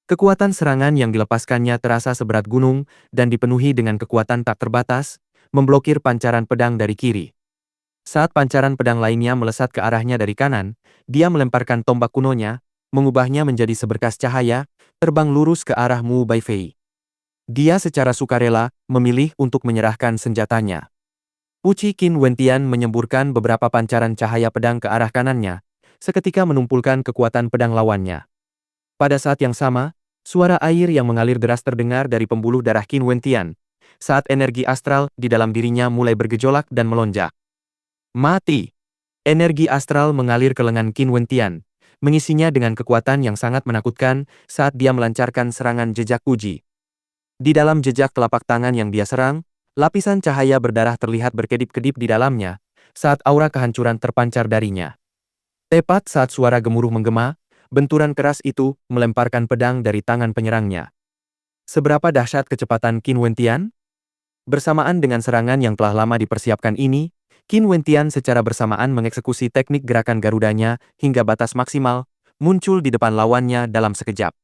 Kekuatan serangan yang dilepaskannya terasa seberat gunung dan dipenuhi dengan kekuatan tak terbatas, memblokir pancaran pedang dari kiri. Saat pancaran pedang lainnya melesat ke arahnya dari kanan, dia melemparkan tombak kunonya, mengubahnya menjadi seberkas cahaya, terbang lurus ke arah Mu Baifei. Dia secara sukarela memilih untuk menyerahkan senjatanya. Uci Qin Wentian menyemburkan beberapa pancaran cahaya pedang ke arah kanannya, seketika menumpulkan kekuatan pedang lawannya. Pada saat yang sama, suara air yang mengalir deras terdengar dari pembuluh darah Qin Wentian, saat energi astral di dalam dirinya mulai bergejolak dan melonjak. Mati! Energi astral mengalir ke lengan Qin Wentian, mengisinya dengan kekuatan yang sangat menakutkan saat dia melancarkan serangan jejak uji. Di dalam jejak telapak tangan yang dia serang, lapisan cahaya berdarah terlihat berkedip-kedip di dalamnya, saat aura kehancuran terpancar darinya. Tepat saat suara gemuruh menggema, benturan keras itu melemparkan pedang dari tangan penyerangnya. Seberapa dahsyat kecepatan Qin Wentian? Bersamaan dengan serangan yang telah lama dipersiapkan ini, Qin Wentian secara bersamaan mengeksekusi teknik gerakan Garudanya hingga batas maksimal, muncul di depan lawannya dalam sekejap.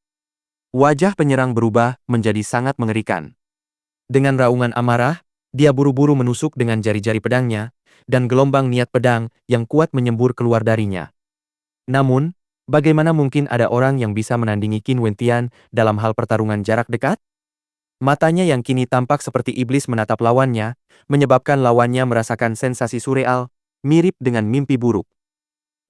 Wajah penyerang berubah menjadi sangat mengerikan. Dengan raungan amarah, dia buru-buru menusuk dengan jari-jari pedangnya, dan gelombang niat pedang yang kuat menyembur keluar darinya. Namun, bagaimana mungkin ada orang yang bisa menandingi Qin Wentian dalam hal pertarungan jarak dekat? Matanya yang kini tampak seperti iblis menatap lawannya, menyebabkan lawannya merasakan sensasi surreal, mirip dengan mimpi buruk.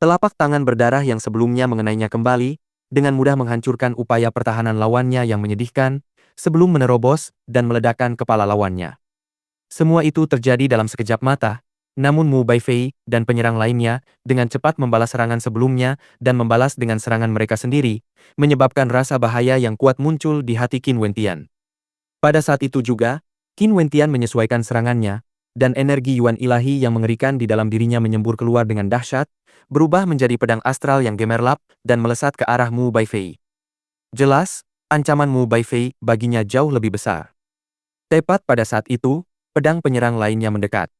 Telapak tangan berdarah yang sebelumnya mengenainya kembali, dengan mudah menghancurkan upaya pertahanan lawannya yang menyedihkan, sebelum menerobos dan meledakkan kepala lawannya. Semua itu terjadi dalam sekejap mata, namun Mu Baifei dan penyerang lainnya dengan cepat membalas serangan sebelumnya dan membalas dengan serangan mereka sendiri, menyebabkan rasa bahaya yang kuat muncul di hati Qin Wentian. Pada saat itu juga, Qin Wentian menyesuaikan serangannya, dan energi yuan ilahi yang mengerikan di dalam dirinya menyembur keluar dengan dahsyat, berubah menjadi pedang astral yang gemerlap dan melesat ke arah Mu Baifei. Jelas, ancaman Mu Baifei baginya jauh lebih besar. Tepat pada saat itu, pedang penyerang lainnya mendekat.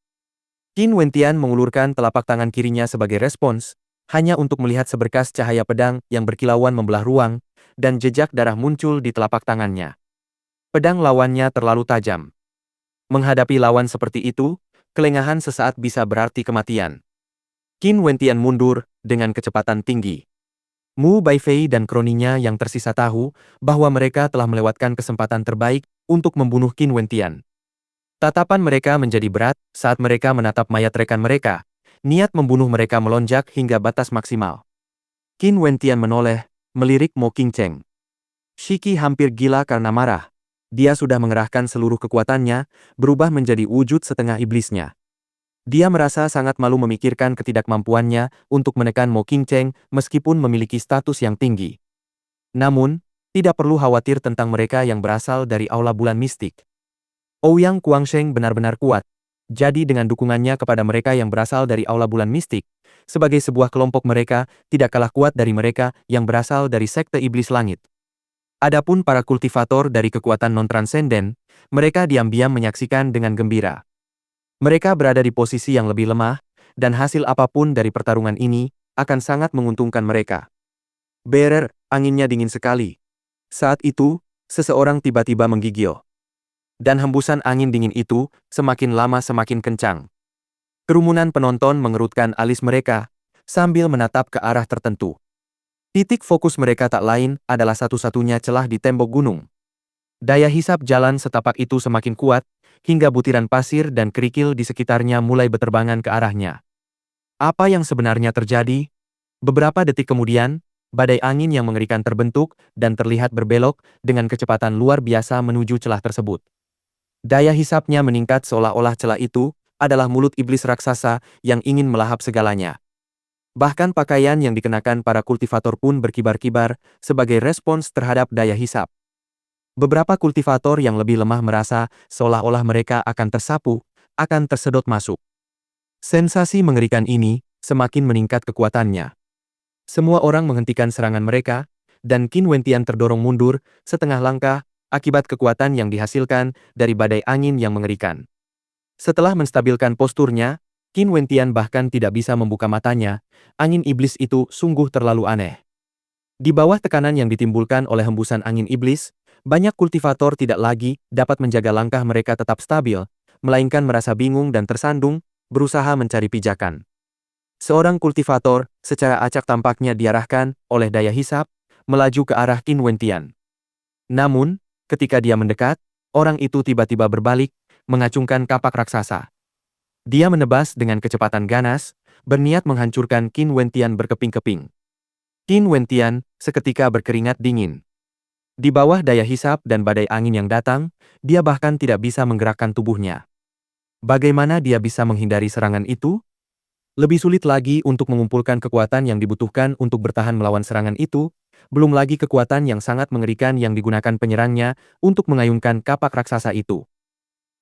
Qin Wentian mengulurkan telapak tangan kirinya sebagai respons, hanya untuk melihat seberkas cahaya pedang yang berkilauan membelah ruang, dan jejak darah muncul di telapak tangannya. Pedang lawannya terlalu tajam. Menghadapi lawan seperti itu, kelengahan sesaat bisa berarti kematian. Qin Wentian mundur dengan kecepatan tinggi. Mu Baifei dan kroninya yang tersisa tahu bahwa mereka telah melewatkan kesempatan terbaik untuk membunuh Qin Wentian. Tatapan mereka menjadi berat saat mereka menatap mayat rekan mereka. Niat membunuh mereka melonjak hingga batas maksimal. Qin Wentian menoleh, melirik Mo Qingcheng. Shiki hampir gila karena marah. Dia sudah mengerahkan seluruh kekuatannya, berubah menjadi wujud setengah iblisnya. Dia merasa sangat malu memikirkan ketidakmampuannya untuk menekan Mo Qingcheng meskipun memiliki status yang tinggi. Namun, tidak perlu khawatir tentang mereka yang berasal dari Aula Bulan Mistik. Ouyang Guangsheng benar-benar kuat. Jadi dengan dukungannya kepada mereka yang berasal dari Aula Bulan Mistik, sebagai sebuah kelompok mereka tidak kalah kuat dari mereka yang berasal dari Sekte Iblis Langit. Adapun para kultivator dari kekuatan non-transenden, mereka diam-diam menyaksikan dengan gembira. Mereka berada di posisi yang lebih lemah, dan hasil apapun dari pertarungan ini akan sangat menguntungkan mereka. Berer, anginnya dingin sekali. Saat itu, seseorang tiba-tiba menggigil. Dan hembusan angin dingin itu semakin lama semakin kencang. Kerumunan penonton mengerutkan alis mereka sambil menatap ke arah tertentu. Titik fokus mereka tak lain adalah satu-satunya celah di tembok gunung. Daya hisap jalan setapak itu semakin kuat, hingga butiran pasir dan kerikil di sekitarnya mulai berterbangan ke arahnya. Apa yang sebenarnya terjadi? Beberapa detik kemudian, badai angin yang mengerikan terbentuk dan terlihat berbelok dengan kecepatan luar biasa menuju celah tersebut. Daya hisapnya meningkat seolah-olah celah itu adalah mulut iblis raksasa yang ingin melahap segalanya. Bahkan pakaian yang dikenakan para kultivator pun berkibar-kibar sebagai respons terhadap daya hisap. Beberapa kultivator yang lebih lemah merasa seolah-olah mereka akan tersapu, akan tersedot masuk. Sensasi mengerikan ini semakin meningkat kekuatannya. Semua orang menghentikan serangan mereka, dan Qin Wentian terdorong mundur setengah langkah akibat kekuatan yang dihasilkan dari badai angin yang mengerikan. Setelah menstabilkan posturnya, Qin Wentian bahkan tidak bisa membuka matanya. Angin iblis itu sungguh terlalu aneh. Di bawah tekanan yang ditimbulkan oleh hembusan angin iblis, banyak kultivator tidak lagi dapat menjaga langkah mereka tetap stabil, melainkan merasa bingung dan tersandung, berusaha mencari pijakan. Seorang kultivator secara acak tampaknya diarahkan oleh daya hisap, melaju ke arah Qin Wentian. Namun, ketika dia mendekat, orang itu tiba-tiba berbalik, mengacungkan kapak raksasa. Dia menebas dengan kecepatan ganas, berniat menghancurkan Qin Wentian berkeping-keping. Qin Wentian seketika berkeringat dingin. Di bawah daya hisap dan badai angin yang datang, dia bahkan tidak bisa menggerakkan tubuhnya. Bagaimana dia bisa menghindari serangan itu? Lebih sulit lagi untuk mengumpulkan kekuatan yang dibutuhkan untuk bertahan melawan serangan itu, belum lagi kekuatan yang sangat mengerikan yang digunakan penyerangnya untuk mengayunkan kapak raksasa itu.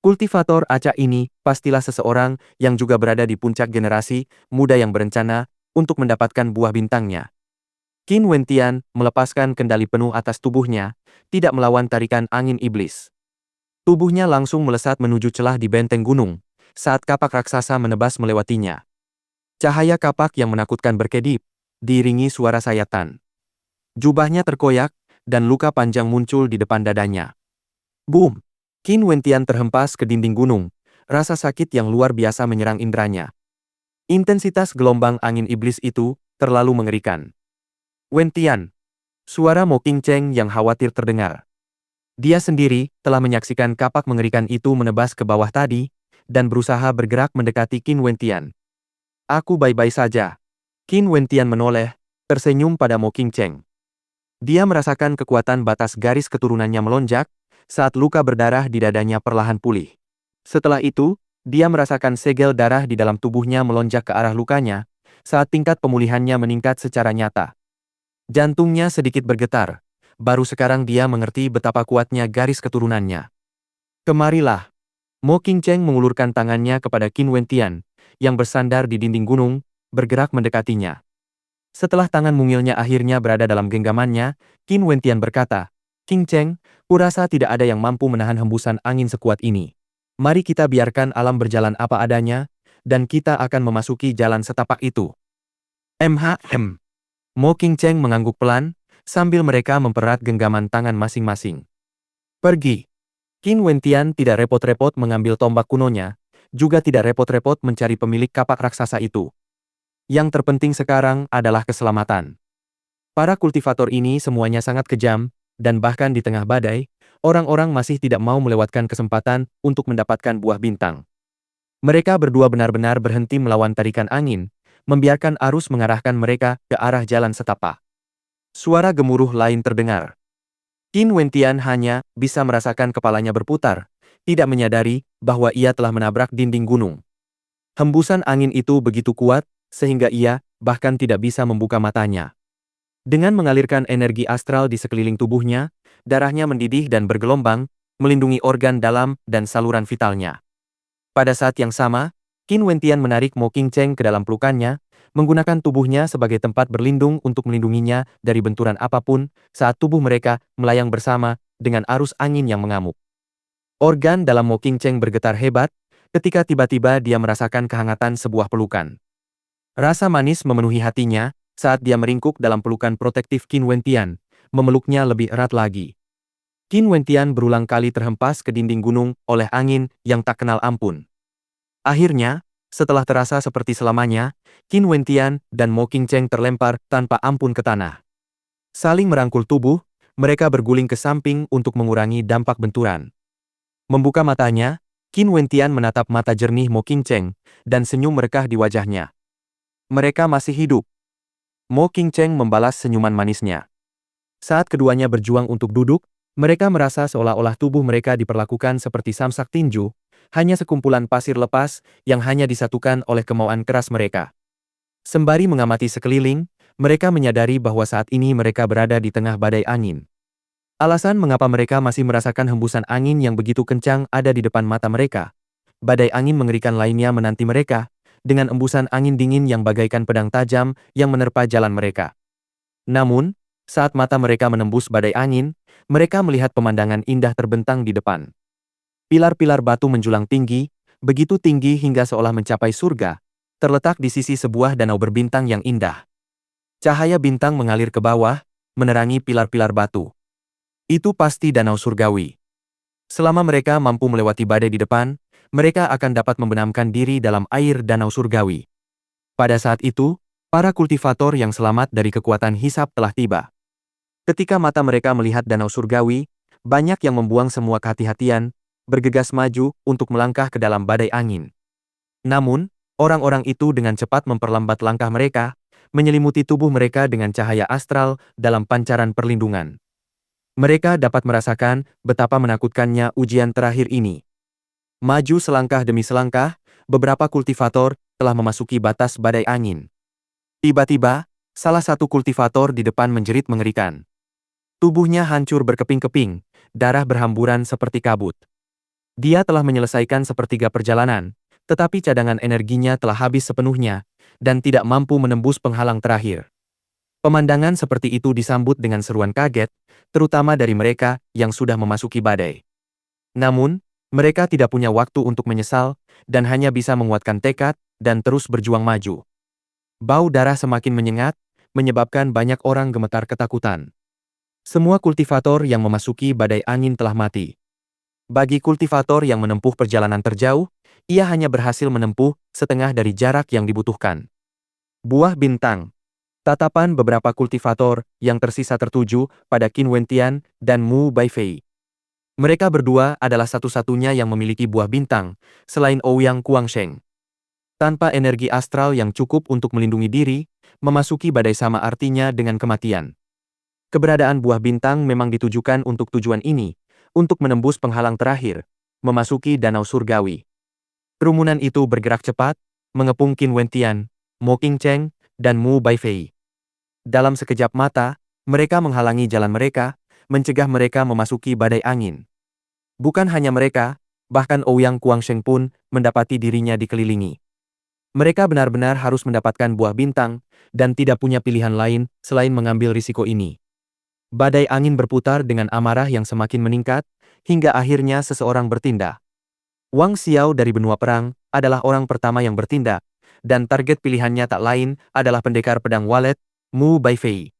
Kultivator acak ini pastilah seseorang yang juga berada di puncak generasi muda yang berencana untuk mendapatkan buah bintangnya. Qin Wentian melepaskan kendali penuh atas tubuhnya, tidak melawan tarikan angin iblis. Tubuhnya langsung melesat menuju celah di benteng gunung, saat kapak raksasa menebas melewatinya. Cahaya kapak yang menakutkan berkedip, diiringi suara sayatan. Jubahnya terkoyak, dan luka panjang muncul di depan dadanya. Boom! Qin Wentian terhempas ke dinding gunung, rasa sakit yang luar biasa menyerang indranya. Intensitas gelombang angin iblis itu terlalu mengerikan. Wentian. Suara Mo Qingcheng yang khawatir terdengar. Dia sendiri telah menyaksikan kapak mengerikan itu menebas ke bawah tadi, dan berusaha bergerak mendekati Qin Wentian. Aku baik-baik saja. Qin Wentian menoleh, tersenyum pada Mo Qingcheng. Dia merasakan kekuatan batas garis keturunannya melonjak, saat luka berdarah di dadanya perlahan pulih. Setelah itu, dia merasakan segel darah di dalam tubuhnya melonjak ke arah lukanya, saat tingkat pemulihannya meningkat secara nyata. Jantungnya sedikit bergetar. Baru sekarang dia mengerti betapa kuatnya garis keturunannya. Kemarilah. Mo Qingcheng mengulurkan tangannya kepada Qin Wentian, yang bersandar di dinding gunung, bergerak mendekatinya. Setelah tangan mungilnya akhirnya berada dalam genggamannya, Qin Wentian berkata, Qingcheng, kurasa tidak ada yang mampu menahan hembusan angin sekuat ini. Mari kita biarkan alam berjalan apa adanya, dan kita akan memasuki jalan setapak itu. Mo Qingcheng mengangguk pelan, sambil mereka mempererat genggaman tangan masing-masing. Pergi. Qin Wentian tidak repot-repot mengambil tombak kunonya, juga tidak repot-repot mencari pemilik kapak raksasa itu. Yang terpenting sekarang adalah keselamatan. Para kultivator ini semuanya sangat kejam, dan bahkan di tengah badai, orang-orang masih tidak mau melewatkan kesempatan untuk mendapatkan buah bintang. Mereka berdua benar-benar berhenti melawan tarikan angin, membiarkan arus mengarahkan mereka ke arah jalan setapak. Suara gemuruh lain terdengar. Qin Wentian hanya bisa merasakan kepalanya berputar, tidak menyadari bahwa ia telah menabrak dinding gunung. Hembusan angin itu begitu kuat, sehingga ia bahkan tidak bisa membuka matanya. Dengan mengalirkan energi astral di sekeliling tubuhnya, darahnya mendidih dan bergelombang, melindungi organ dalam dan saluran vitalnya. Pada saat yang sama, Qin Wentian menarik Mo Qingcheng ke dalam pelukannya, menggunakan tubuhnya sebagai tempat berlindung untuk melindunginya dari benturan apapun saat tubuh mereka melayang bersama dengan arus angin yang mengamuk. Organ dalam Mo Qingcheng bergetar hebat, ketika tiba-tiba dia merasakan kehangatan sebuah pelukan. Rasa manis memenuhi hatinya saat dia meringkuk dalam pelukan protektif Qin Wentian, memeluknya lebih erat lagi. Qin Wentian berulang kali terhempas ke dinding gunung oleh angin yang tak kenal ampun. Akhirnya, setelah terasa seperti selamanya, Qin Wentian dan Mo Qingcheng terlempar tanpa ampun ke tanah. Saling merangkul tubuh, mereka berguling ke samping untuk mengurangi dampak benturan. Membuka matanya, Qin Wentian menatap mata jernih Mo Qingcheng, dan senyum merekah di wajahnya. Mereka masih hidup. Mo Qingcheng membalas senyuman manisnya. Saat keduanya berjuang untuk duduk, mereka merasa seolah-olah tubuh mereka diperlakukan seperti samsak tinju, hanya sekumpulan pasir lepas yang hanya disatukan oleh kemauan keras mereka. Sembari mengamati sekeliling, mereka menyadari bahwa saat ini mereka berada di tengah badai angin. Alasan mengapa mereka masih merasakan hembusan angin yang begitu kencang ada di depan mata mereka. Badai angin mengerikan lainnya menanti mereka, dengan embusan angin dingin yang bagaikan pedang tajam yang menerpa jalan mereka. Namun, saat mata mereka menembus badai angin, mereka melihat pemandangan indah terbentang di depan. Pilar-pilar batu menjulang tinggi, begitu tinggi hingga seolah mencapai surga, terletak di sisi sebuah danau berbintang yang indah. Cahaya bintang mengalir ke bawah, menerangi pilar-pilar batu. Itu pasti danau surgawi. Selama mereka mampu melewati badai di depan, mereka akan dapat membenamkan diri dalam air danau surgawi. Pada saat itu, para kultivator yang selamat dari kekuatan hisap telah tiba. Ketika mata mereka melihat danau surgawi, banyak yang membuang semua kehati-hatian, bergegas maju untuk melangkah ke dalam badai angin. Namun, orang-orang itu dengan cepat memperlambat langkah mereka, menyelimuti tubuh mereka dengan cahaya astral dalam pancaran perlindungan. Mereka dapat merasakan betapa menakutkannya ujian terakhir ini. Maju selangkah demi selangkah, beberapa kultivator telah memasuki batas badai angin. Tiba-tiba, salah satu kultivator di depan menjerit mengerikan. Tubuhnya hancur berkeping-keping, darah berhamburan seperti kabut. Dia telah menyelesaikan sepertiga perjalanan, tetapi cadangan energinya telah habis sepenuhnya, dan tidak mampu menembus penghalang terakhir. Pemandangan seperti itu disambut dengan seruan kaget, terutama dari mereka yang sudah memasuki badai. Namun, mereka tidak punya waktu untuk menyesal, dan hanya bisa menguatkan tekad dan terus berjuang maju. Bau darah semakin menyengat, menyebabkan banyak orang gemetar ketakutan. Semua kultivator yang memasuki badai angin telah mati. Bagi kultivator yang menempuh perjalanan terjauh, ia hanya berhasil menempuh setengah dari jarak yang dibutuhkan. Buah bintang. Tatapan beberapa kultivator yang tersisa tertuju pada Qin Wentian dan Mu Baifei. Mereka berdua adalah satu-satunya yang memiliki buah bintang, selain Ouyang Guangsheng. Tanpa energi astral yang cukup untuk melindungi diri, memasuki badai sama artinya dengan kematian. Keberadaan buah bintang memang ditujukan untuk tujuan ini, untuk menembus penghalang terakhir, memasuki danau surgawi. Kerumunan itu bergerak cepat, mengepung Qin Wentian, Mo Qingcheng, dan Mu Baifei. Dalam sekejap mata, mereka menghalangi jalan mereka, mencegah mereka memasuki badai angin. Bukan hanya mereka, bahkan Ouyang Guangsheng pun mendapati dirinya dikelilingi. Mereka benar-benar harus mendapatkan buah bintang, dan tidak punya pilihan lain selain mengambil risiko ini. Badai angin berputar dengan amarah yang semakin meningkat, hingga akhirnya seseorang bertindak. Wang Xiao dari benua perang adalah orang pertama yang bertindak, dan target pilihannya tak lain adalah pendekar pedang walet, Mu Baifei.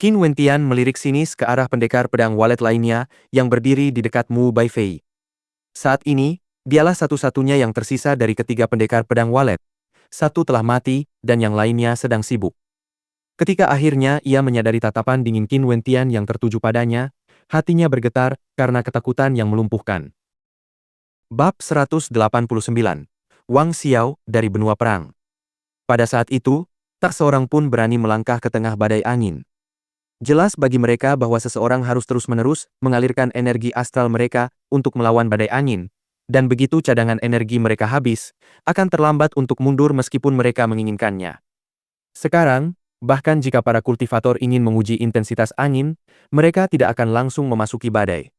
Qin Wentian melirik sinis ke arah pendekar pedang walet lainnya yang berdiri di dekat Mu Baifei. Saat ini, dialah satu-satunya yang tersisa dari ketiga pendekar pedang walet, satu telah mati, dan yang lainnya sedang sibuk. Ketika akhirnya ia menyadari tatapan dingin Qin Wentian yang tertuju padanya, hatinya bergetar karena ketakutan yang melumpuhkan. Bab 189. Wang Xiao dari benua perang. Pada saat itu, tak seorang pun berani melangkah ke tengah badai angin. Jelas bagi mereka bahwa seseorang harus terus-menerus mengalirkan energi astral mereka untuk melawan badai angin, dan begitu cadangan energi mereka habis, akan terlambat untuk mundur meskipun mereka menginginkannya. Sekarang, bahkan jika para kultivator ingin menguji intensitas angin, mereka tidak akan langsung memasuki badai.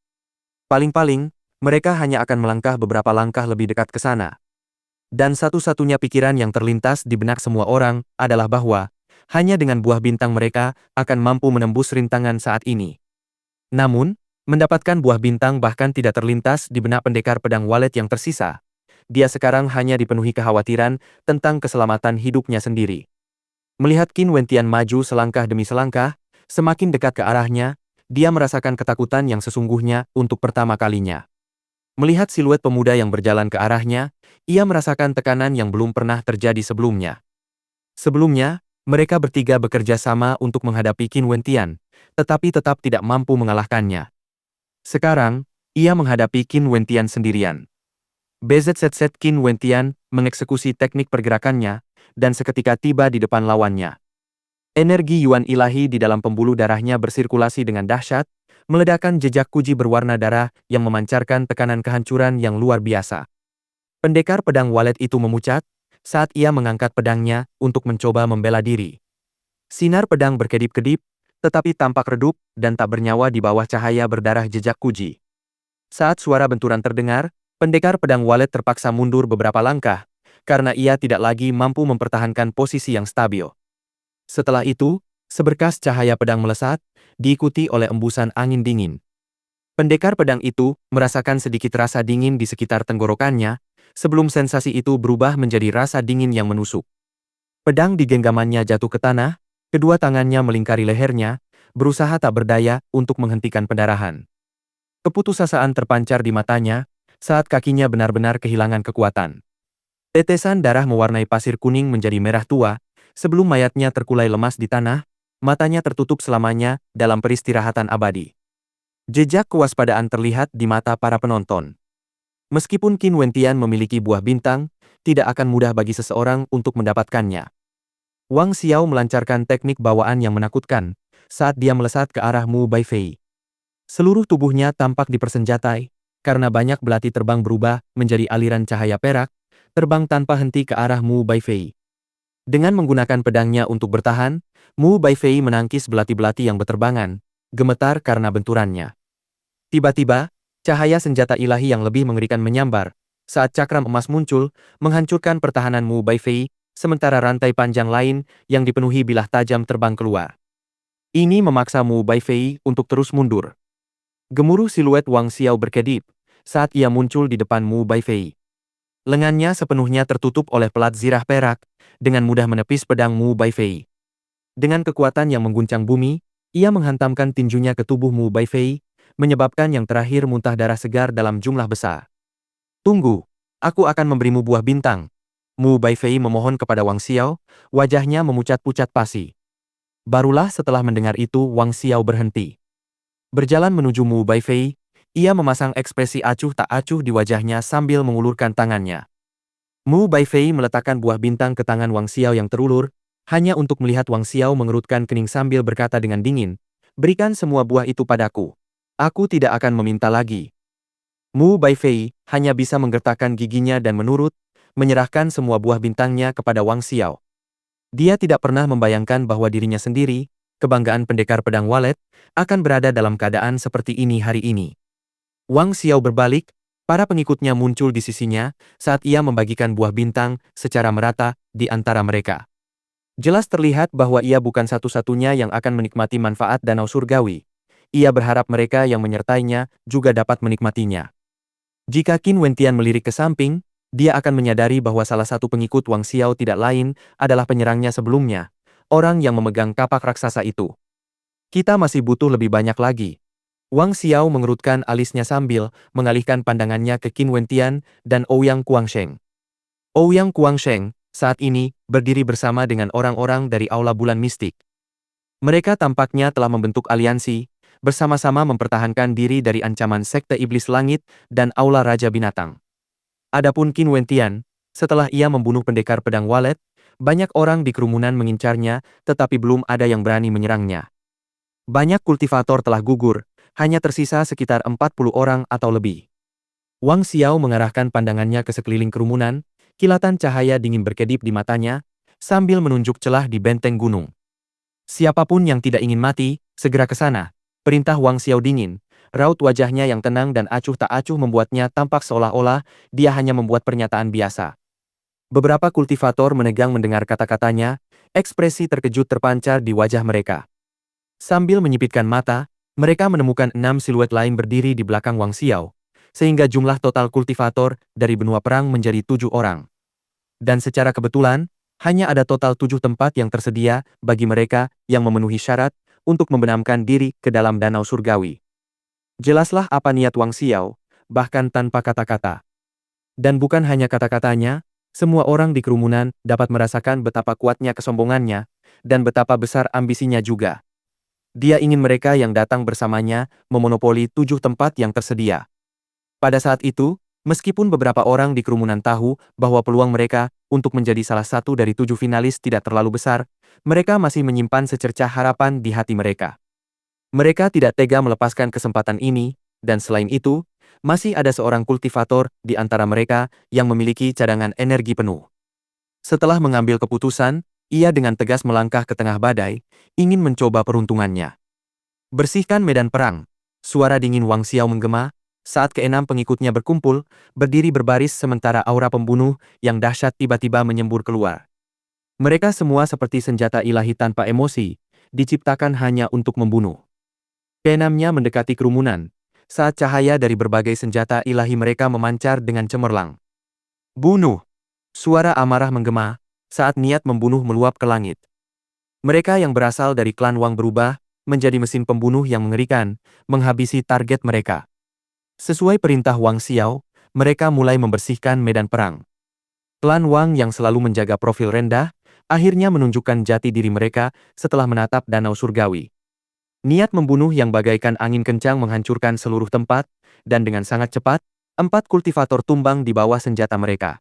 Paling-paling, mereka hanya akan melangkah beberapa langkah lebih dekat ke sana. Dan satu-satunya pikiran yang terlintas di benak semua orang adalah bahwa hanya dengan buah bintang mereka akan mampu menembus rintangan saat ini. Namun, mendapatkan buah bintang bahkan tidak terlintas di benak pendekar pedang walet yang tersisa. Dia sekarang hanya dipenuhi kekhawatiran tentang keselamatan hidupnya sendiri. Melihat Qin Wentian maju selangkah demi selangkah, semakin dekat ke arahnya, dia merasakan ketakutan yang sesungguhnya untuk pertama kalinya. Melihat siluet pemuda yang berjalan ke arahnya, ia merasakan tekanan yang belum pernah terjadi sebelumnya. Sebelumnya, mereka bertiga bekerja sama untuk menghadapi Qin Wentian, tetapi tetap tidak mampu mengalahkannya. Sekarang, ia menghadapi Qin Wentian sendirian. BZZ Qin Wentian mengeksekusi teknik pergerakannya, dan seketika tiba di depan lawannya. Energi Yuan ilahi di dalam pembuluh darahnya bersirkulasi dengan dahsyat, meledakkan jejak kuji berwarna darah yang memancarkan tekanan kehancuran yang luar biasa. Pendekar pedang walet itu memucat saat ia mengangkat pedangnya untuk mencoba membela diri. Sinar pedang berkedip-kedip, tetapi tampak redup dan tak bernyawa di bawah cahaya berdarah jejak kuji. Saat suara benturan terdengar, pendekar pedang walet terpaksa mundur beberapa langkah, karena ia tidak lagi mampu mempertahankan posisi yang stabil. Setelah itu, seberkas cahaya pedang melesat, diikuti oleh embusan angin dingin. Pendekar pedang itu merasakan sedikit rasa dingin di sekitar tenggorokannya, sebelum sensasi itu berubah menjadi rasa dingin yang menusuk. Pedang di genggamannya jatuh ke tanah, kedua tangannya melingkari lehernya, berusaha tak berdaya untuk menghentikan pendarahan. Keputusasaan terpancar di matanya, saat kakinya benar-benar kehilangan kekuatan. Tetesan darah mewarnai pasir kuning menjadi merah tua, sebelum mayatnya terkulai lemas di tanah, matanya tertutup selamanya dalam peristirahatan abadi. Jejak kewaspadaan terlihat di mata para penonton. Meskipun Qin Wentian memiliki buah bintang, tidak akan mudah bagi seseorang untuk mendapatkannya. Wang Xiao melancarkan teknik bawaan yang menakutkan saat dia melesat ke arah Mu Baifei. Seluruh tubuhnya tampak dipersenjatai, karena banyak belati terbang berubah menjadi aliran cahaya perak, terbang tanpa henti ke arah Mu Baifei. Dengan menggunakan pedangnya untuk bertahan, Mu Baifei menangkis belati-belati yang berterbangan, gemetar karena benturannya. Tiba-tiba, cahaya senjata ilahi yang lebih mengerikan menyambar, saat cakram emas muncul, menghancurkan pertahanan Mu Baifei, sementara rantai panjang lain yang dipenuhi bilah tajam terbang keluar. Ini memaksa Mu Baifei untuk terus mundur. Gemuruh siluet Wang Xiao berkedip, saat ia muncul di depan Mu Baifei. Lengannya sepenuhnya tertutup oleh pelat zirah perak, dengan mudah menepis pedang Mu Baifei. Dengan kekuatan yang mengguncang bumi, ia menghantamkan tinjunya ke tubuh Mu Baifei, menyebabkan yang terakhir muntah darah segar dalam jumlah besar. Tunggu, aku akan memberimu buah bintang. Mu Baifei memohon kepada Wang Xiao, wajahnya memucat-pucat pasi. Barulah setelah mendengar itu Wang Xiao berhenti. Berjalan menuju Mu Baifei, ia memasang ekspresi acuh tak acuh di wajahnya sambil mengulurkan tangannya. Mu Baifei meletakkan buah bintang ke tangan Wang Xiao yang terulur, hanya untuk melihat Wang Xiao mengerutkan kening sambil berkata dengan dingin, "Berikan semua buah itu padaku. Aku tidak akan meminta lagi." Mu Baifei hanya bisa menggertakkan giginya dan menurut, menyerahkan semua buah bintangnya kepada Wang Xiao. Dia tidak pernah membayangkan bahwa dirinya sendiri, kebanggaan pendekar pedang walet, akan berada dalam keadaan seperti ini hari ini. Wang Xiao berbalik, para pengikutnya muncul di sisinya saat ia membagikan buah bintang secara merata di antara mereka. Jelas terlihat bahwa ia bukan satu-satunya yang akan menikmati manfaat danau surgawi. Ia berharap mereka yang menyertainya juga dapat menikmatinya. Jika Qin Wentian melirik ke samping, dia akan menyadari bahwa salah satu pengikut Wang Xiao tidak lain adalah penyerangnya sebelumnya, orang yang memegang kapak raksasa itu. Kita masih butuh lebih banyak lagi. Wang Xiao mengerutkan alisnya sambil mengalihkan pandangannya ke Qin Wentian dan Ouyang Kuangsheng. Ouyang Kuangsheng, saat ini berdiri bersama dengan orang-orang dari Aula Bulan Mistik. Mereka tampaknya telah membentuk aliansi, bersama-sama mempertahankan diri dari ancaman Sekte Iblis Langit dan Aula Raja Binatang. Adapun Qin Wentian, setelah ia membunuh pendekar pedang walet, banyak orang di kerumunan mengincarnya, tetapi belum ada yang berani menyerangnya. Banyak kultivator telah gugur, hanya tersisa sekitar 40 orang atau lebih. Wang Xiao mengarahkan pandangannya ke sekeliling kerumunan, kilatan cahaya dingin berkedip di matanya, sambil menunjuk celah di benteng gunung. Siapapun yang tidak ingin mati, segera ke sana, perintah Wang Xiao dingin. Raut wajahnya yang tenang dan acuh tak acuh membuatnya tampak seolah-olah dia hanya membuat pernyataan biasa. Beberapa kultivator menegang mendengar kata-katanya, ekspresi terkejut terpancar di wajah mereka. Sambil menyipitkan mata, mereka menemukan 6 siluet lain berdiri di belakang Wang Xiao, sehingga jumlah total kultivator dari benua perang menjadi 7 orang. Dan secara kebetulan, hanya ada total 7 tempat yang tersedia bagi mereka yang memenuhi syarat untuk membenamkan diri ke dalam danau surgawi. Jelaslah apa niat Wang Xiao, bahkan tanpa kata-kata. Dan bukan hanya kata-katanya, semua orang di kerumunan dapat merasakan betapa kuatnya kesombongannya, dan betapa besar ambisinya juga. Dia ingin mereka yang datang bersamanya memonopoli 7 tempat yang tersedia. Pada saat itu, meskipun beberapa orang di kerumunan tahu bahwa peluang mereka untuk menjadi salah satu dari 7 finalis tidak terlalu besar, mereka masih menyimpan secercah harapan di hati mereka. Mereka tidak tega melepaskan kesempatan ini, dan selain itu, masih ada seorang kultivator di antara mereka yang memiliki cadangan energi penuh. Setelah mengambil keputusan, ia dengan tegas melangkah ke tengah badai, ingin mencoba peruntungannya. Bersihkan medan perang. Suara dingin Wang Xiao menggema, saat keenam pengikutnya berkumpul, berdiri berbaris sementara aura pembunuh yang dahsyat tiba-tiba menyembur keluar. Mereka semua seperti senjata ilahi tanpa emosi, diciptakan hanya untuk membunuh. Keenamnya mendekati kerumunan, saat cahaya dari berbagai senjata ilahi mereka memancar dengan cemerlang. Bunuh! Suara amarah menggema, saat niat membunuh meluap ke langit. Mereka yang berasal dari klan Wang berubah menjadi mesin pembunuh yang mengerikan, menghabisi target mereka. Sesuai perintah Wang Xiao, mereka mulai membersihkan medan perang. Klan Wang yang selalu menjaga profil rendah, akhirnya menunjukkan jati diri mereka setelah menatap danau surgawi. Niat membunuh yang bagaikan angin kencang menghancurkan seluruh tempat, dan dengan sangat cepat, 4 kultivator tumbang di bawah senjata mereka.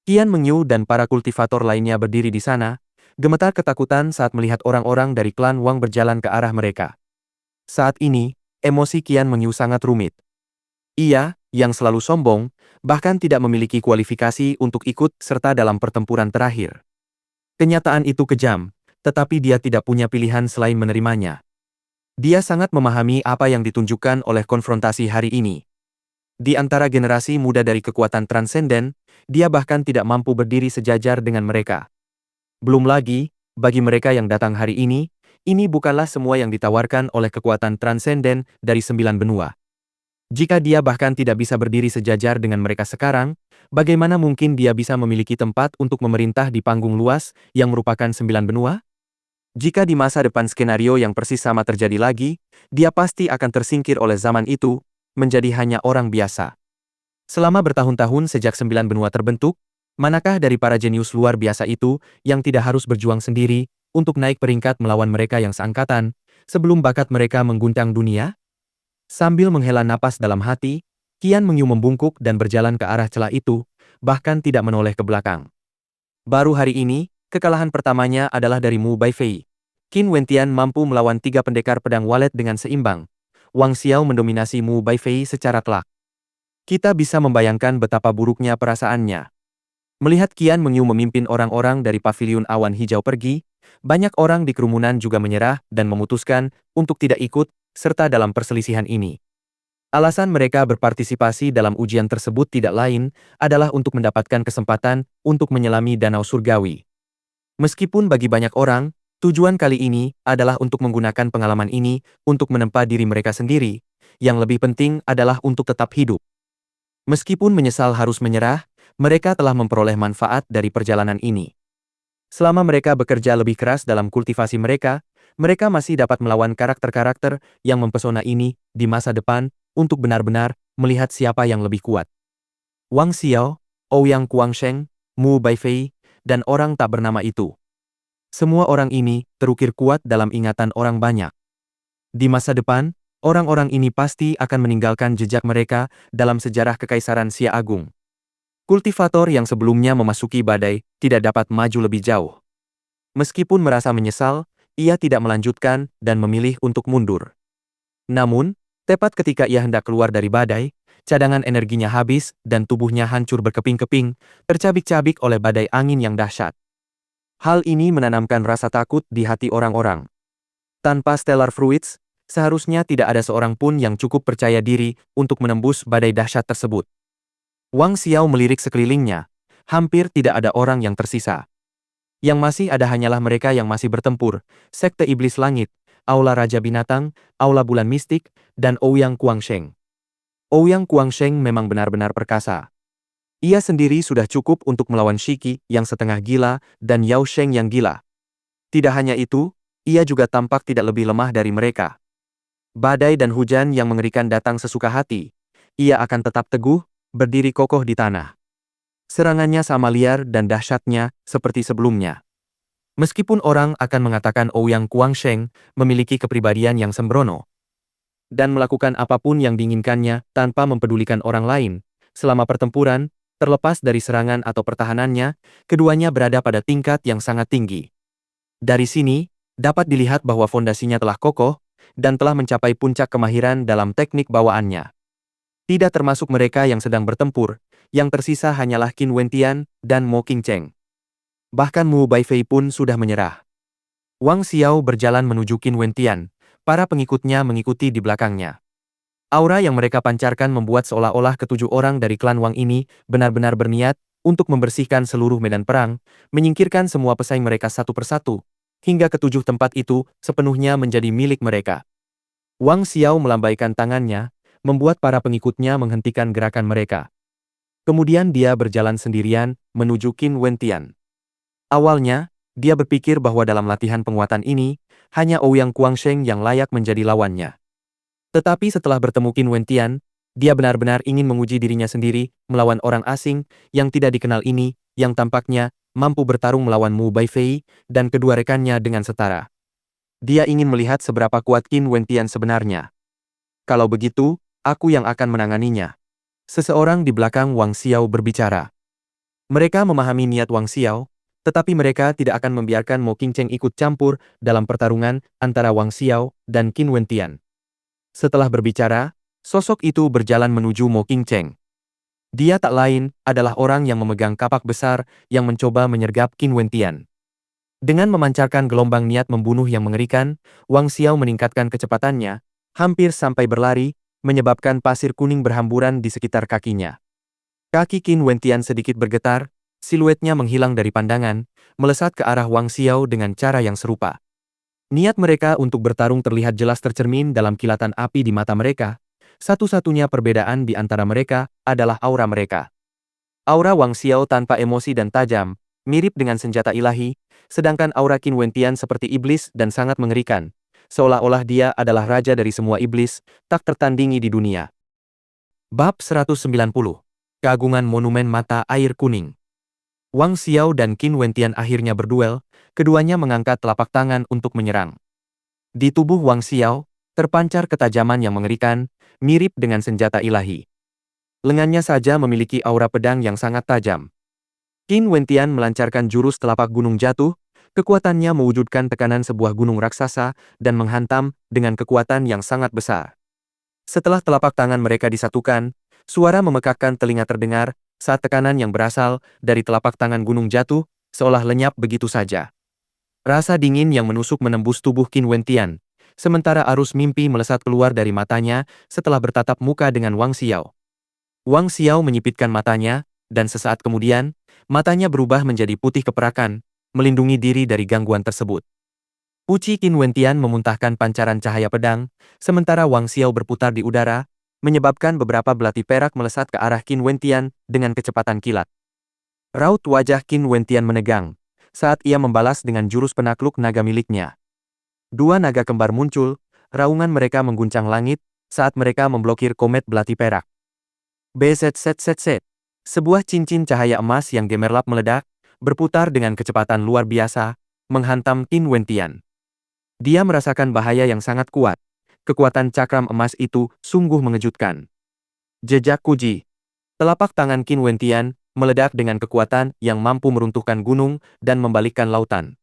Qian Mengyu dan para kultivator lainnya berdiri di sana, gemetar ketakutan saat melihat orang-orang dari klan Wang berjalan ke arah mereka. Saat ini, emosi Qian Mengyu sangat rumit. Ia, yang selalu sombong, bahkan tidak memiliki kualifikasi untuk ikut serta dalam pertempuran terakhir. Kenyataan itu kejam, tetapi dia tidak punya pilihan selain menerimanya. Dia sangat memahami apa yang ditunjukkan oleh konfrontasi hari ini. Di antara generasi muda dari kekuatan transenden, dia bahkan tidak mampu berdiri sejajar dengan mereka. Belum lagi, bagi mereka yang datang hari ini bukanlah semua yang ditawarkan oleh kekuatan transenden dari 9 benua. Jika dia bahkan tidak bisa berdiri sejajar dengan mereka sekarang, bagaimana mungkin dia bisa memiliki tempat untuk memerintah di panggung luas yang merupakan 9 benua? Jika di masa depan skenario yang persis sama terjadi lagi, dia pasti akan tersingkir oleh zaman itu, menjadi hanya orang biasa. Selama bertahun-tahun sejak 9 benua terbentuk, manakah dari para jenius luar biasa itu yang tidak harus berjuang sendiri untuk naik peringkat melawan mereka yang seangkatan, sebelum bakat mereka mengguncang dunia? Sambil menghela napas dalam hati, Qian Mengyu membungkuk dan berjalan ke arah celah itu, bahkan tidak menoleh ke belakang. Baru hari ini, kekalahan pertamanya adalah dari Mu Baifei. Qin Wentian mampu melawan 3 pendekar pedang walet dengan seimbang. Wang Xiao mendominasi Mu Baifei secara telak. Kita bisa membayangkan betapa buruknya perasaannya. Melihat Qian Mengyu memimpin orang-orang dari paviliun awan hijau pergi, banyak orang di kerumunan juga menyerah dan memutuskan untuk tidak ikut serta dalam perselisihan ini. Alasan mereka berpartisipasi dalam ujian tersebut tidak lain adalah untuk mendapatkan kesempatan untuk menyelami danau surgawi. Meskipun bagi banyak orang, tujuan kali ini adalah untuk menggunakan pengalaman ini untuk menempa diri mereka sendiri, yang lebih penting adalah untuk tetap hidup. Meskipun menyesal harus menyerah, mereka telah memperoleh manfaat dari perjalanan ini. Selama mereka bekerja lebih keras dalam kultivasi mereka masih dapat melawan karakter-karakter yang mempesona ini di masa depan untuk benar-benar melihat siapa yang lebih kuat. Wang Xiao, Ouyang Guangsheng, Mu Baifei, dan orang tak bernama itu. Semua orang ini terukir kuat dalam ingatan orang banyak. Di masa depan, orang-orang ini pasti akan meninggalkan jejak mereka dalam sejarah Kekaisaran Xia Agung. Kultivator yang sebelumnya memasuki badai tidak dapat maju lebih jauh. Meskipun merasa menyesal, ia tidak melanjutkan dan memilih untuk mundur. Namun, tepat ketika ia hendak keluar dari badai, cadangan energinya habis dan tubuhnya hancur berkeping-keping, tercabik-cabik oleh badai angin yang dahsyat. Hal ini menanamkan rasa takut di hati orang-orang. Tanpa Stellar Fruits, seharusnya tidak ada seorang pun yang cukup percaya diri untuk menembus badai dahsyat tersebut. Wang Xiao melirik sekelilingnya, hampir tidak ada orang yang tersisa. Yang masih ada hanyalah mereka yang masih bertempur, Sekte Iblis Langit, Aula Raja Binatang, Aula Bulan Mistik, dan Ouyang Guangsheng. Ouyang Guangsheng memang benar-benar perkasa. Ia sendiri sudah cukup untuk melawan Shiki yang setengah gila dan Yao Sheng yang gila. Tidak hanya itu, ia juga tampak tidak lebih lemah dari mereka. Badai dan hujan yang mengerikan datang sesuka hati. Ia akan tetap teguh, berdiri kokoh di tanah. Serangannya sama liar dan dahsyatnya seperti sebelumnya. Meskipun orang akan mengatakan Ouyang Guangsheng memiliki kepribadian yang sembrono dan melakukan apapun yang diinginkannya tanpa mempedulikan orang lain, selama pertempuran, terlepas dari serangan atau pertahanannya, keduanya berada pada tingkat yang sangat tinggi. Dari sini, dapat dilihat bahwa fondasinya telah kokoh dan telah mencapai puncak kemahiran dalam teknik bawaannya. Tidak termasuk mereka yang sedang bertempur, yang tersisa hanyalah Qin Wentian dan Mo Qingcheng. Bahkan Mu Baifei pun sudah menyerah. Wang Xiao berjalan menuju Qin Wentian, para pengikutnya mengikuti di belakangnya. Aura yang mereka pancarkan membuat seolah-olah ketujuh orang dari klan Wang ini benar-benar berniat untuk membersihkan seluruh medan perang, menyingkirkan semua pesaing mereka satu persatu, hingga ketujuh tempat itu sepenuhnya menjadi milik mereka. Wang Xiao melambaikan tangannya, membuat para pengikutnya menghentikan gerakan mereka. Kemudian dia berjalan sendirian menuju Qin Wentian. Awalnya, dia berpikir bahwa dalam latihan penguatan ini, hanya Ouyang Guangsheng yang layak menjadi lawannya. Tetapi setelah bertemu Qin Wentian, dia benar-benar ingin menguji dirinya sendiri melawan orang asing yang tidak dikenal ini, yang tampaknya mampu bertarung melawan Mu Baifei dan kedua rekannya dengan setara. Dia ingin melihat seberapa kuat Qin Wentian sebenarnya. Kalau begitu, aku yang akan menanganinya. Seseorang di belakang Wang Xiao berbicara. Mereka memahami niat Wang Xiao, tetapi mereka tidak akan membiarkan Mo Qingcheng ikut campur dalam pertarungan antara Wang Xiao dan Qin Wentian. Setelah berbicara, sosok itu berjalan menuju Mo Qingcheng. Dia tak lain adalah orang yang memegang kapak besar yang mencoba menyergap Qin Wentian. Dengan memancarkan gelombang niat membunuh yang mengerikan, Wang Xiao meningkatkan kecepatannya, hampir sampai berlari, menyebabkan pasir kuning berhamburan di sekitar kakinya. Kaki Qin Wentian sedikit bergetar, siluetnya menghilang dari pandangan, melesat ke arah Wang Xiao dengan cara yang serupa. Niat mereka untuk bertarung terlihat jelas tercermin dalam kilatan api di mata mereka. Satu-satunya perbedaan di antara mereka adalah aura mereka. Aura Wang Xiao tanpa emosi dan tajam, mirip dengan senjata ilahi, sedangkan aura Qin Wentian seperti iblis dan sangat mengerikan, seolah-olah dia adalah raja dari semua iblis, tak tertandingi di dunia. Bab 190. Keagungan Monumen Mata Air Kuning. Wang Xiao dan Qin Wentian akhirnya berduel, keduanya mengangkat telapak tangan untuk menyerang. Di tubuh Wang Xiao, terpancar ketajaman yang mengerikan, mirip dengan senjata ilahi. Lengannya saja memiliki aura pedang yang sangat tajam. Qin Wentian melancarkan jurus telapak gunung jatuh, kekuatannya mewujudkan tekanan sebuah gunung raksasa dan menghantam dengan kekuatan yang sangat besar. Setelah telapak tangan mereka disatukan, suara memekakkan telinga terdengar, saat tekanan yang berasal dari telapak tangan gunung jatuh, seolah lenyap begitu saja. Rasa dingin yang menusuk menembus tubuh Qin Wentian, sementara arus mimpi melesat keluar dari matanya setelah bertatap muka dengan Wang Xiao. Wang Xiao menyipitkan matanya, dan sesaat kemudian, matanya berubah menjadi putih keperakan, melindungi diri dari gangguan tersebut. Puci Qin Wentian memuntahkan pancaran cahaya pedang, sementara Wang Xiao berputar di udara, menyebabkan beberapa belati perak melesat ke arah Qin Wentian dengan kecepatan kilat. Raut wajah Qin Wentian menegang, saat ia membalas dengan jurus penakluk naga miliknya. Dua naga kembar muncul, raungan mereka mengguncang langit, saat mereka memblokir komet belati perak. BZZZZ. Sebuah cincin cahaya emas yang gemerlap meledak, berputar dengan kecepatan luar biasa, menghantam Qin Wentian. Dia merasakan bahaya yang sangat kuat. Kekuatan cakram emas itu sungguh mengejutkan. Jejak Kuji. Telapak tangan Qin Wentian meledak dengan kekuatan yang mampu meruntuhkan gunung dan membalikkan lautan.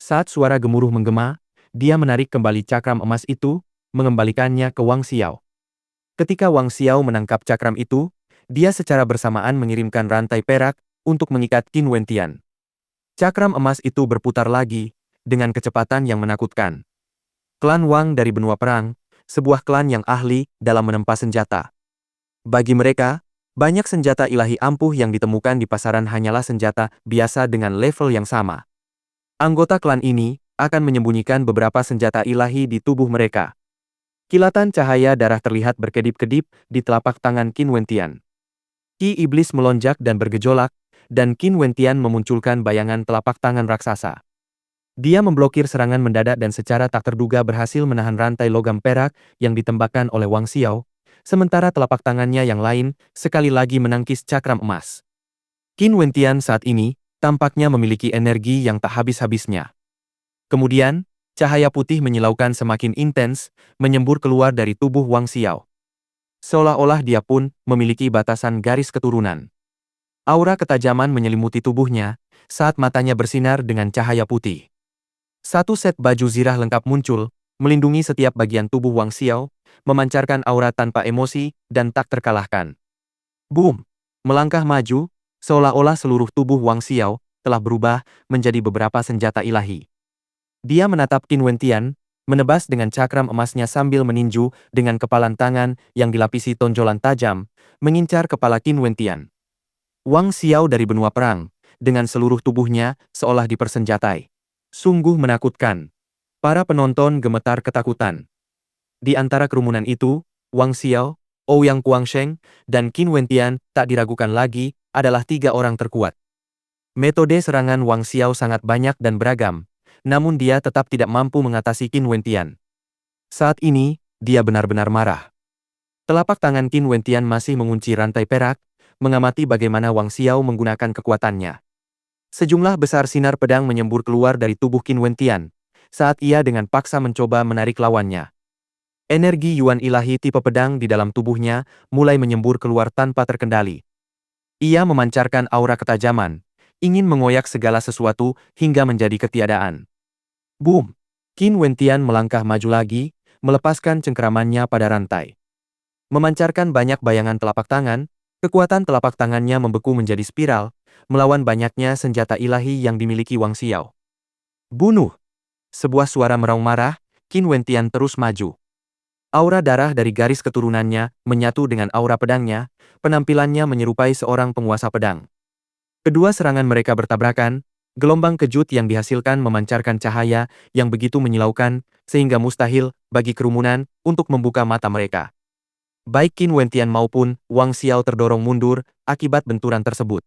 Saat suara gemuruh menggema, dia menarik kembali cakram emas itu, mengembalikannya ke Wang Xiao. Ketika Wang Xiao menangkap cakram itu, dia secara bersamaan mengirimkan rantai perak untuk mengikat Qin Wentian. Cakram emas itu berputar lagi, dengan kecepatan yang menakutkan. Klan Wang dari benua perang, sebuah klan yang ahli dalam menempa senjata. Bagi mereka, banyak senjata ilahi ampuh yang ditemukan di pasaran hanyalah senjata biasa dengan level yang sama. Anggota klan ini akan menyembunyikan beberapa senjata ilahi di tubuh mereka. Kilatan cahaya darah terlihat berkedip-kedip di telapak tangan Qin Wentian. Ki iblis melonjak dan bergejolak, dan Qin Wentian memunculkan bayangan telapak tangan raksasa. Dia memblokir serangan mendadak dan secara tak terduga berhasil menahan rantai logam perak yang ditembakkan oleh Wang Xiao, sementara telapak tangannya yang lain sekali lagi menangkis cakram emas. Qin Wentian saat ini tampaknya memiliki energi yang tak habis-habisnya. Kemudian, cahaya putih menyilaukan semakin intens, menyembur keluar dari tubuh Wang Xiao. Seolah-olah dia pun memiliki batasan garis keturunan. Aura ketajaman menyelimuti tubuhnya saat matanya bersinar dengan cahaya putih. Satu set baju zirah lengkap muncul, melindungi setiap bagian tubuh Wang Xiao, memancarkan aura tanpa emosi dan tak terkalahkan. Boom! Melangkah maju, seolah-olah seluruh tubuh Wang Xiao telah berubah menjadi beberapa senjata ilahi. Dia menatap Qin Wentian, menebas dengan cakram emasnya sambil meninju dengan kepalan tangan yang dilapisi tonjolan tajam, mengincar kepala Qin Wentian. Wang Xiao dari benua perang, dengan seluruh tubuhnya seolah dipersenjatai. Sungguh menakutkan. Para penonton gemetar ketakutan. Di antara kerumunan itu, Wang Xiao, Ouyang Guangsheng, dan Qin Wentian tak diragukan lagi adalah tiga orang terkuat. Metode serangan Wang Xiao sangat banyak dan beragam, namun dia tetap tidak mampu mengatasi Qin Wentian. Saat ini, dia benar-benar marah. Telapak tangan Qin Wentian masih mengunci rantai perak, mengamati bagaimana Wang Xiao menggunakan kekuatannya. Sejumlah besar sinar pedang menyembur keluar dari tubuh Qin Wentian, saat ia dengan paksa mencoba menarik lawannya. Energi Yuan ilahi tipe pedang di dalam tubuhnya mulai menyembur keluar tanpa terkendali. Ia memancarkan aura ketajaman, ingin mengoyak segala sesuatu hingga menjadi ketiadaan. Boom! Qin Wentian melangkah maju lagi, melepaskan cengkeramannya pada rantai. Memancarkan banyak bayangan telapak tangan, kekuatan telapak tangannya membeku menjadi spiral, melawan banyaknya senjata ilahi yang dimiliki Wang Xiao. Bunuh! Sebuah suara meraung marah, Qin Wentian terus maju. Aura darah dari garis keturunannya menyatu dengan aura pedangnya, penampilannya menyerupai seorang penguasa pedang. Kedua serangan mereka bertabrakan, gelombang kejut yang dihasilkan memancarkan cahaya yang begitu menyilaukan, sehingga mustahil bagi kerumunan untuk membuka mata mereka. Baik Qin Wentian maupun Wang Xiao terdorong mundur akibat benturan tersebut.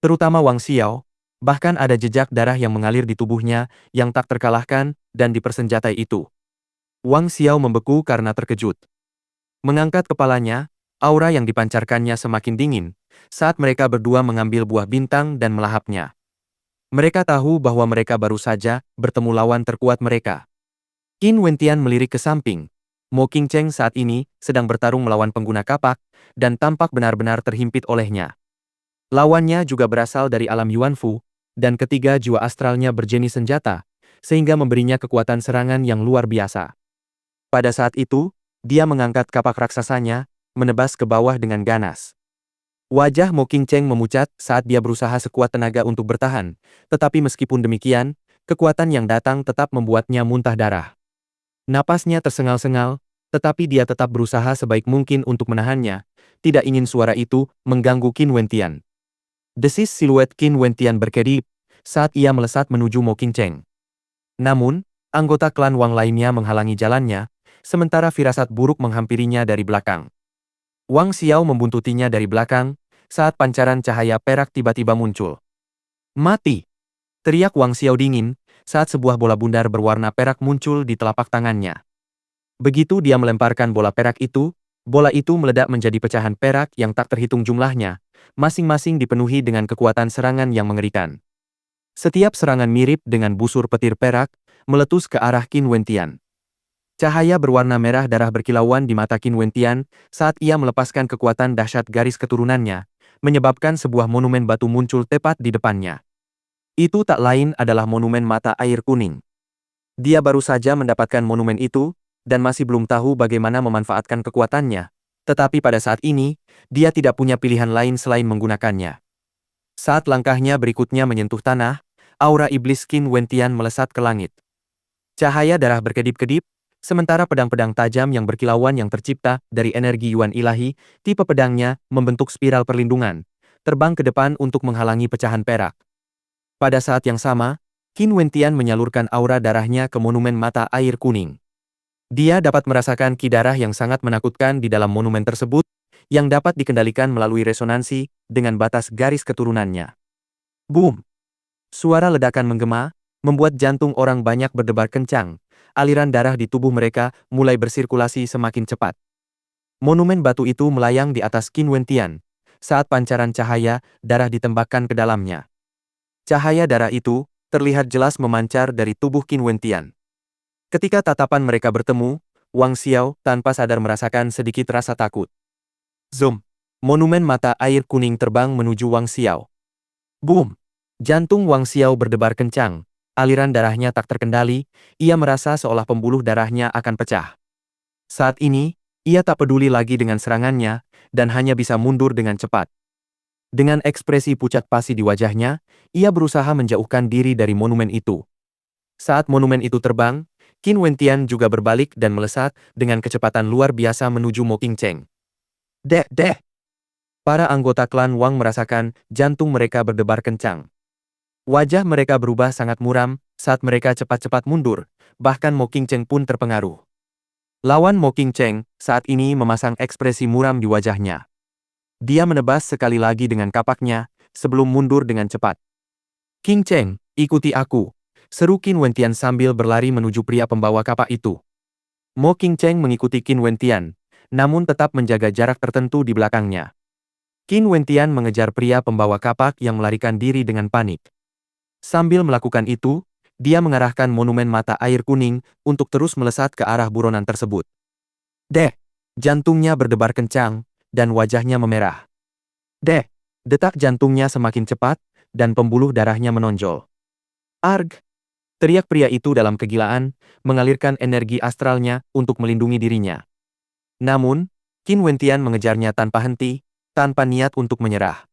Terutama Wang Xiao, bahkan ada jejak darah yang mengalir di tubuhnya yang tak terkalahkan dan dipersenjatai itu. Wang Xiao membeku karena terkejut. Mengangkat kepalanya, aura yang dipancarkannya semakin dingin saat mereka berdua mengambil buah bintang dan melahapnya. Mereka tahu bahwa mereka baru saja bertemu lawan terkuat mereka. Qin Wentian melirik ke samping. Mo Qingcheng saat ini sedang bertarung melawan pengguna kapak dan tampak benar-benar terhimpit olehnya. Lawannya juga berasal dari alam Yuanfu, dan ketiga jiwa astralnya berjenis senjata, sehingga memberinya kekuatan serangan yang luar biasa. Pada saat itu, dia mengangkat kapak raksasanya, menebas ke bawah dengan ganas. Wajah Mo Qingcheng memucat saat dia berusaha sekuat tenaga untuk bertahan, tetapi meskipun demikian, kekuatan yang datang tetap membuatnya muntah darah. Napasnya tersengal-sengal, tetapi dia tetap berusaha sebaik mungkin untuk menahannya, tidak ingin suara itu mengganggu Qin Wentian. Desis siluet Qin Wentian berkedip saat ia melesat menuju Mo Qingcheng. Namun, anggota klan Wang lainnya menghalangi jalannya, sementara firasat buruk menghampirinya dari belakang. Wang Xiao membuntutinya dari belakang saat pancaran cahaya perak tiba-tiba muncul. Mati! Teriak Wang Xiao dingin saat sebuah bola bundar berwarna perak muncul di telapak tangannya. Begitu dia melemparkan bola perak itu, Bola itu meledak menjadi pecahan perak yang tak terhitung jumlahnya, masing-masing dipenuhi dengan kekuatan serangan yang mengerikan. Setiap serangan mirip dengan busur petir perak, meletus ke arah Qin Wentian. Cahaya berwarna merah darah berkilauan di mata Qin Wentian saat ia melepaskan kekuatan dahsyat garis keturunannya, menyebabkan sebuah monumen batu muncul tepat di depannya. Itu tak lain adalah monumen mata air kuning. Dia baru saja mendapatkan monumen itu, dan masih belum tahu bagaimana memanfaatkan kekuatannya. Tetapi pada saat ini, dia tidak punya pilihan lain selain menggunakannya. Saat langkahnya berikutnya menyentuh tanah, aura iblis Qin Wentian melesat ke langit. Cahaya darah berkedip-kedip, sementara pedang-pedang tajam yang berkilauan yang tercipta dari energi Yuan ilahi, tipe pedangnya membentuk spiral perlindungan, terbang ke depan untuk menghalangi pecahan perak. Pada saat yang sama, Qin Wentian menyalurkan aura darahnya ke monumen mata air kuning. Dia dapat merasakan ki darah yang sangat menakutkan di dalam monumen tersebut, yang dapat dikendalikan melalui resonansi dengan batas garis keturunannya. Boom! Suara ledakan menggema, membuat jantung orang banyak berdebar kencang. Aliran darah di tubuh mereka mulai bersirkulasi semakin cepat. Monumen batu itu melayang di atas Qin Wentian. Saat pancaran cahaya, darah ditembakkan ke dalamnya. Cahaya darah itu terlihat jelas memancar dari tubuh Qin Wentian. Ketika tatapan mereka bertemu, Wang Xiao tanpa sadar merasakan sedikit rasa takut. Zoom! Monumen mata air kuning terbang menuju Wang Xiao. Boom! Jantung Wang Xiao berdebar kencang. Aliran darahnya tak terkendali, ia merasa seolah pembuluh darahnya akan pecah. Saat ini, ia tak peduli lagi dengan serangannya, dan hanya bisa mundur dengan cepat. Dengan ekspresi pucat pasi di wajahnya, ia berusaha menjauhkan diri dari monumen itu. Saat monumen itu terbang, Qin Wentian juga berbalik dan melesat dengan kecepatan luar biasa menuju Mo Qingcheng. Deh! Para anggota klan Wang merasakan jantung mereka berdebar kencang. Wajah mereka berubah sangat muram saat mereka cepat-cepat mundur, bahkan Mo Qingcheng pun terpengaruh. Lawan Mo Qingcheng saat ini memasang ekspresi muram di wajahnya. Dia menebas sekali lagi dengan kapaknya, sebelum mundur dengan cepat. "Qingcheng, ikuti aku," seru Qin Wentian sambil berlari menuju pria pembawa kapak itu. Mo Qingcheng mengikuti Qin Wentian, namun tetap menjaga jarak tertentu di belakangnya. Qin Wentian mengejar pria pembawa kapak yang melarikan diri dengan panik. Sambil melakukan itu, dia mengarahkan monumen mata air kuning untuk terus melesat ke arah buronan tersebut. Deh! Jantungnya berdebar kencang, dan wajahnya memerah. Deh! Detak jantungnya semakin cepat, dan pembuluh darahnya menonjol. Arg! Teriak pria itu dalam kegilaan, mengalirkan energi astralnya untuk melindungi dirinya. Namun, Qin Wentian mengejarnya tanpa henti, tanpa niat untuk menyerah.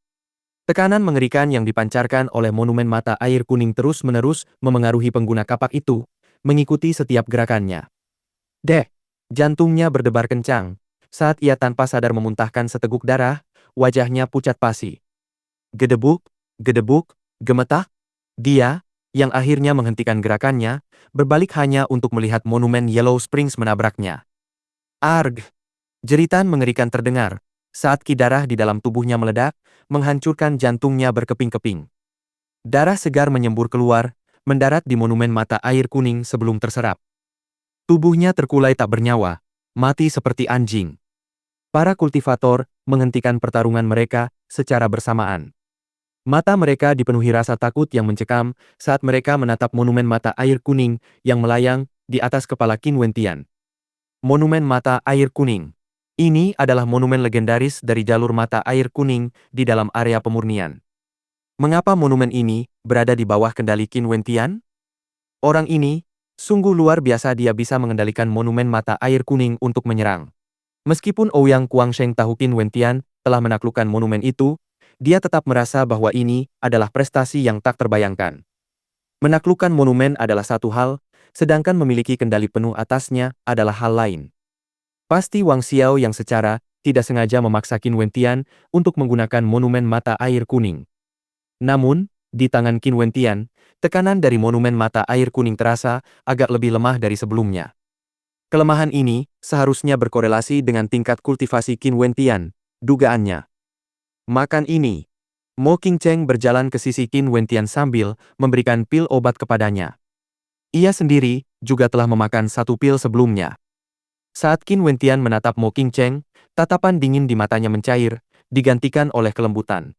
Tekanan mengerikan yang dipancarkan oleh monumen mata air kuning terus-menerus memengaruhi pengguna kapak itu, mengikuti setiap gerakannya. Deh! Jantungnya berdebar kencang. Saat ia tanpa sadar memuntahkan seteguk darah, wajahnya pucat pasi. Gedebuk, gemetak. Dia, yang akhirnya menghentikan gerakannya, berbalik hanya untuk melihat monumen Yellow Springs menabraknya. Arg! Jeritan mengerikan terdengar, saat ki darah di dalam tubuhnya meledak, menghancurkan jantungnya berkeping-keping. Darah segar menyembur keluar, mendarat di monumen mata air kuning sebelum terserap. Tubuhnya terkulai tak bernyawa, mati seperti anjing. Para kultivator menghentikan pertarungan mereka secara bersamaan. Mata mereka dipenuhi rasa takut yang mencekam saat mereka menatap monumen mata air kuning yang melayang di atas kepala Qin Wentian. Monumen mata air kuning. Ini adalah monumen legendaris dari jalur mata air kuning di dalam area pemurnian. Mengapa monumen ini berada di bawah kendali Qin Wentian? Orang ini, sungguh luar biasa, dia bisa mengendalikan monumen mata air kuning untuk menyerang. Meskipun Ouyang Guangsheng tahu Qin Wentian telah menaklukkan monumen itu, dia tetap merasa bahwa ini adalah prestasi yang tak terbayangkan. Menaklukkan monumen adalah satu hal, sedangkan memiliki kendali penuh atasnya adalah hal lain. Pasti Wang Xiao yang secara tidak sengaja memaksa Qin Wentian untuk menggunakan monumen mata air kuning. Namun, di tangan Qin Wentian, tekanan dari monumen mata air kuning terasa agak lebih lemah dari sebelumnya. Kelemahan ini seharusnya berkorelasi dengan tingkat kultivasi Qin Wentian, dugaannya. Makan ini. Mo Qingcheng berjalan ke sisi Qin Wentian sambil memberikan pil obat kepadanya. Ia sendiri juga telah memakan satu pil sebelumnya. Saat Qin Wentian menatap Mo Qingcheng, tatapan dingin di matanya mencair, digantikan oleh kelembutan.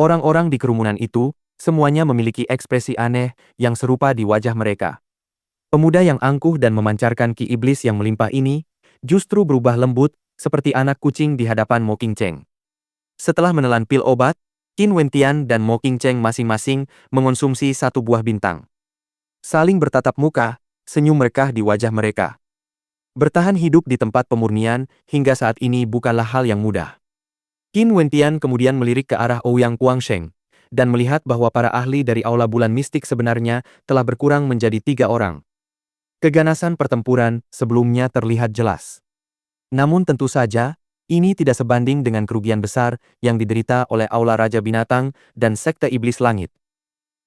Orang-orang di kerumunan itu, semuanya memiliki ekspresi aneh yang serupa di wajah mereka. Pemuda yang angkuh dan memancarkan ki iblis yang melimpah ini, justru berubah lembut, seperti anak kucing di hadapan Mo Qingcheng. Setelah menelan pil obat, Qin Wentian dan Mo Qingcheng masing-masing mengonsumsi satu buah bintang. Saling bertatap muka, senyum merekah di wajah mereka. Bertahan hidup di tempat pemurnian hingga saat ini bukanlah hal yang mudah. Qin Wentian kemudian melirik ke arah Ouyang Guangsheng, dan melihat bahwa para ahli dari Aula Bulan Mistik sebenarnya telah berkurang menjadi 3 orang. Keganasan pertempuran sebelumnya terlihat jelas. Namun tentu saja, ini tidak sebanding dengan kerugian besar yang diderita oleh Aula Raja Binatang dan Sekte Iblis Langit.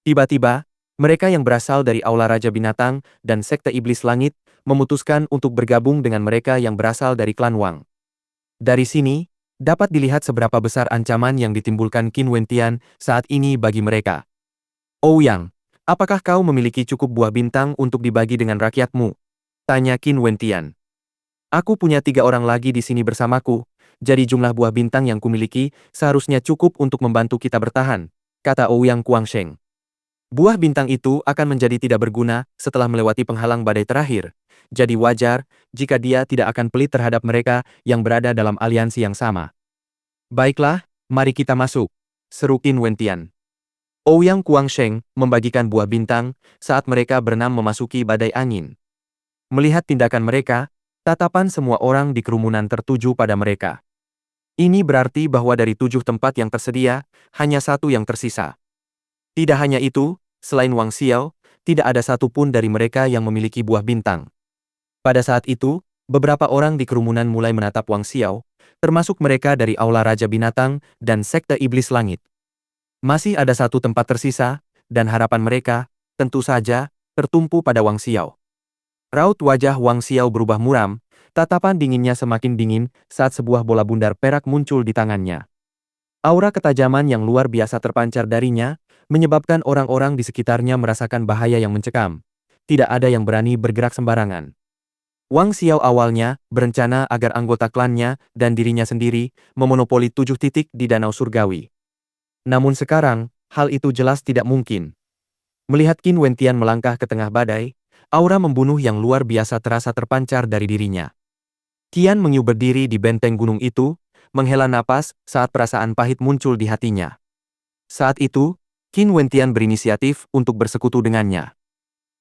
Tiba-tiba, mereka yang berasal dari Aula Raja Binatang dan Sekte Iblis Langit memutuskan untuk bergabung dengan mereka yang berasal dari klan Wang. Dari sini, dapat dilihat seberapa besar ancaman yang ditimbulkan Qin Wentian saat ini bagi mereka. Ouyang, apakah kau memiliki cukup buah bintang untuk dibagi dengan rakyatmu? Tanya Qin Wentian. Aku punya 3 orang lagi di sini bersamaku, jadi jumlah buah bintang yang kumiliki seharusnya cukup untuk membantu kita bertahan, kata Ouyang Guangsheng. Buah bintang itu akan menjadi tidak berguna setelah melewati penghalang badai terakhir, jadi wajar jika dia tidak akan pelit terhadap mereka yang berada dalam aliansi yang sama. Baiklah, mari kita masuk, seru Qin Wentian. Ouyang Guangsheng membagikan buah bintang saat mereka berenam memasuki badai angin. Melihat tindakan mereka, tatapan semua orang di kerumunan tertuju pada mereka. Ini berarti bahwa dari 7 tempat yang tersedia, hanya 1 yang tersisa. Tidak hanya itu, selain Wang Xiao, tidak ada satupun dari mereka yang memiliki buah bintang. Pada saat itu, beberapa orang di kerumunan mulai menatap Wang Xiao, termasuk mereka dari Aula Raja Binatang dan Sekte Iblis Langit. Masih ada 1 tempat tersisa, dan harapan mereka, tentu saja, tertumpu pada Wang Xiao. Raut wajah Wang Xiao berubah muram, tatapan dinginnya semakin dingin saat sebuah bola bundar perak muncul di tangannya. Aura ketajaman yang luar biasa terpancar darinya, menyebabkan orang-orang di sekitarnya merasakan bahaya yang mencekam. Tidak ada yang berani bergerak sembarangan. Wang Xiao awalnya berencana agar anggota klannya dan dirinya sendiri memonopoli 7 titik di Danau Surgawi. Namun sekarang, hal itu jelas tidak mungkin. Melihat Qin Wentian melangkah ke tengah badai, aura membunuh yang luar biasa terasa terpancar dari dirinya. Qian Mengyu berdiri di benteng gunung itu, menghela napas saat perasaan pahit muncul di hatinya. Saat itu, Qin Wentian berinisiatif untuk bersekutu dengannya.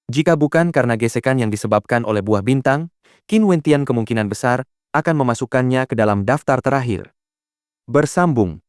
Jika bukan karena gesekan yang disebabkan oleh buah bintang, Qin Wentian kemungkinan besar akan memasukkannya ke dalam daftar terakhir. Bersambung.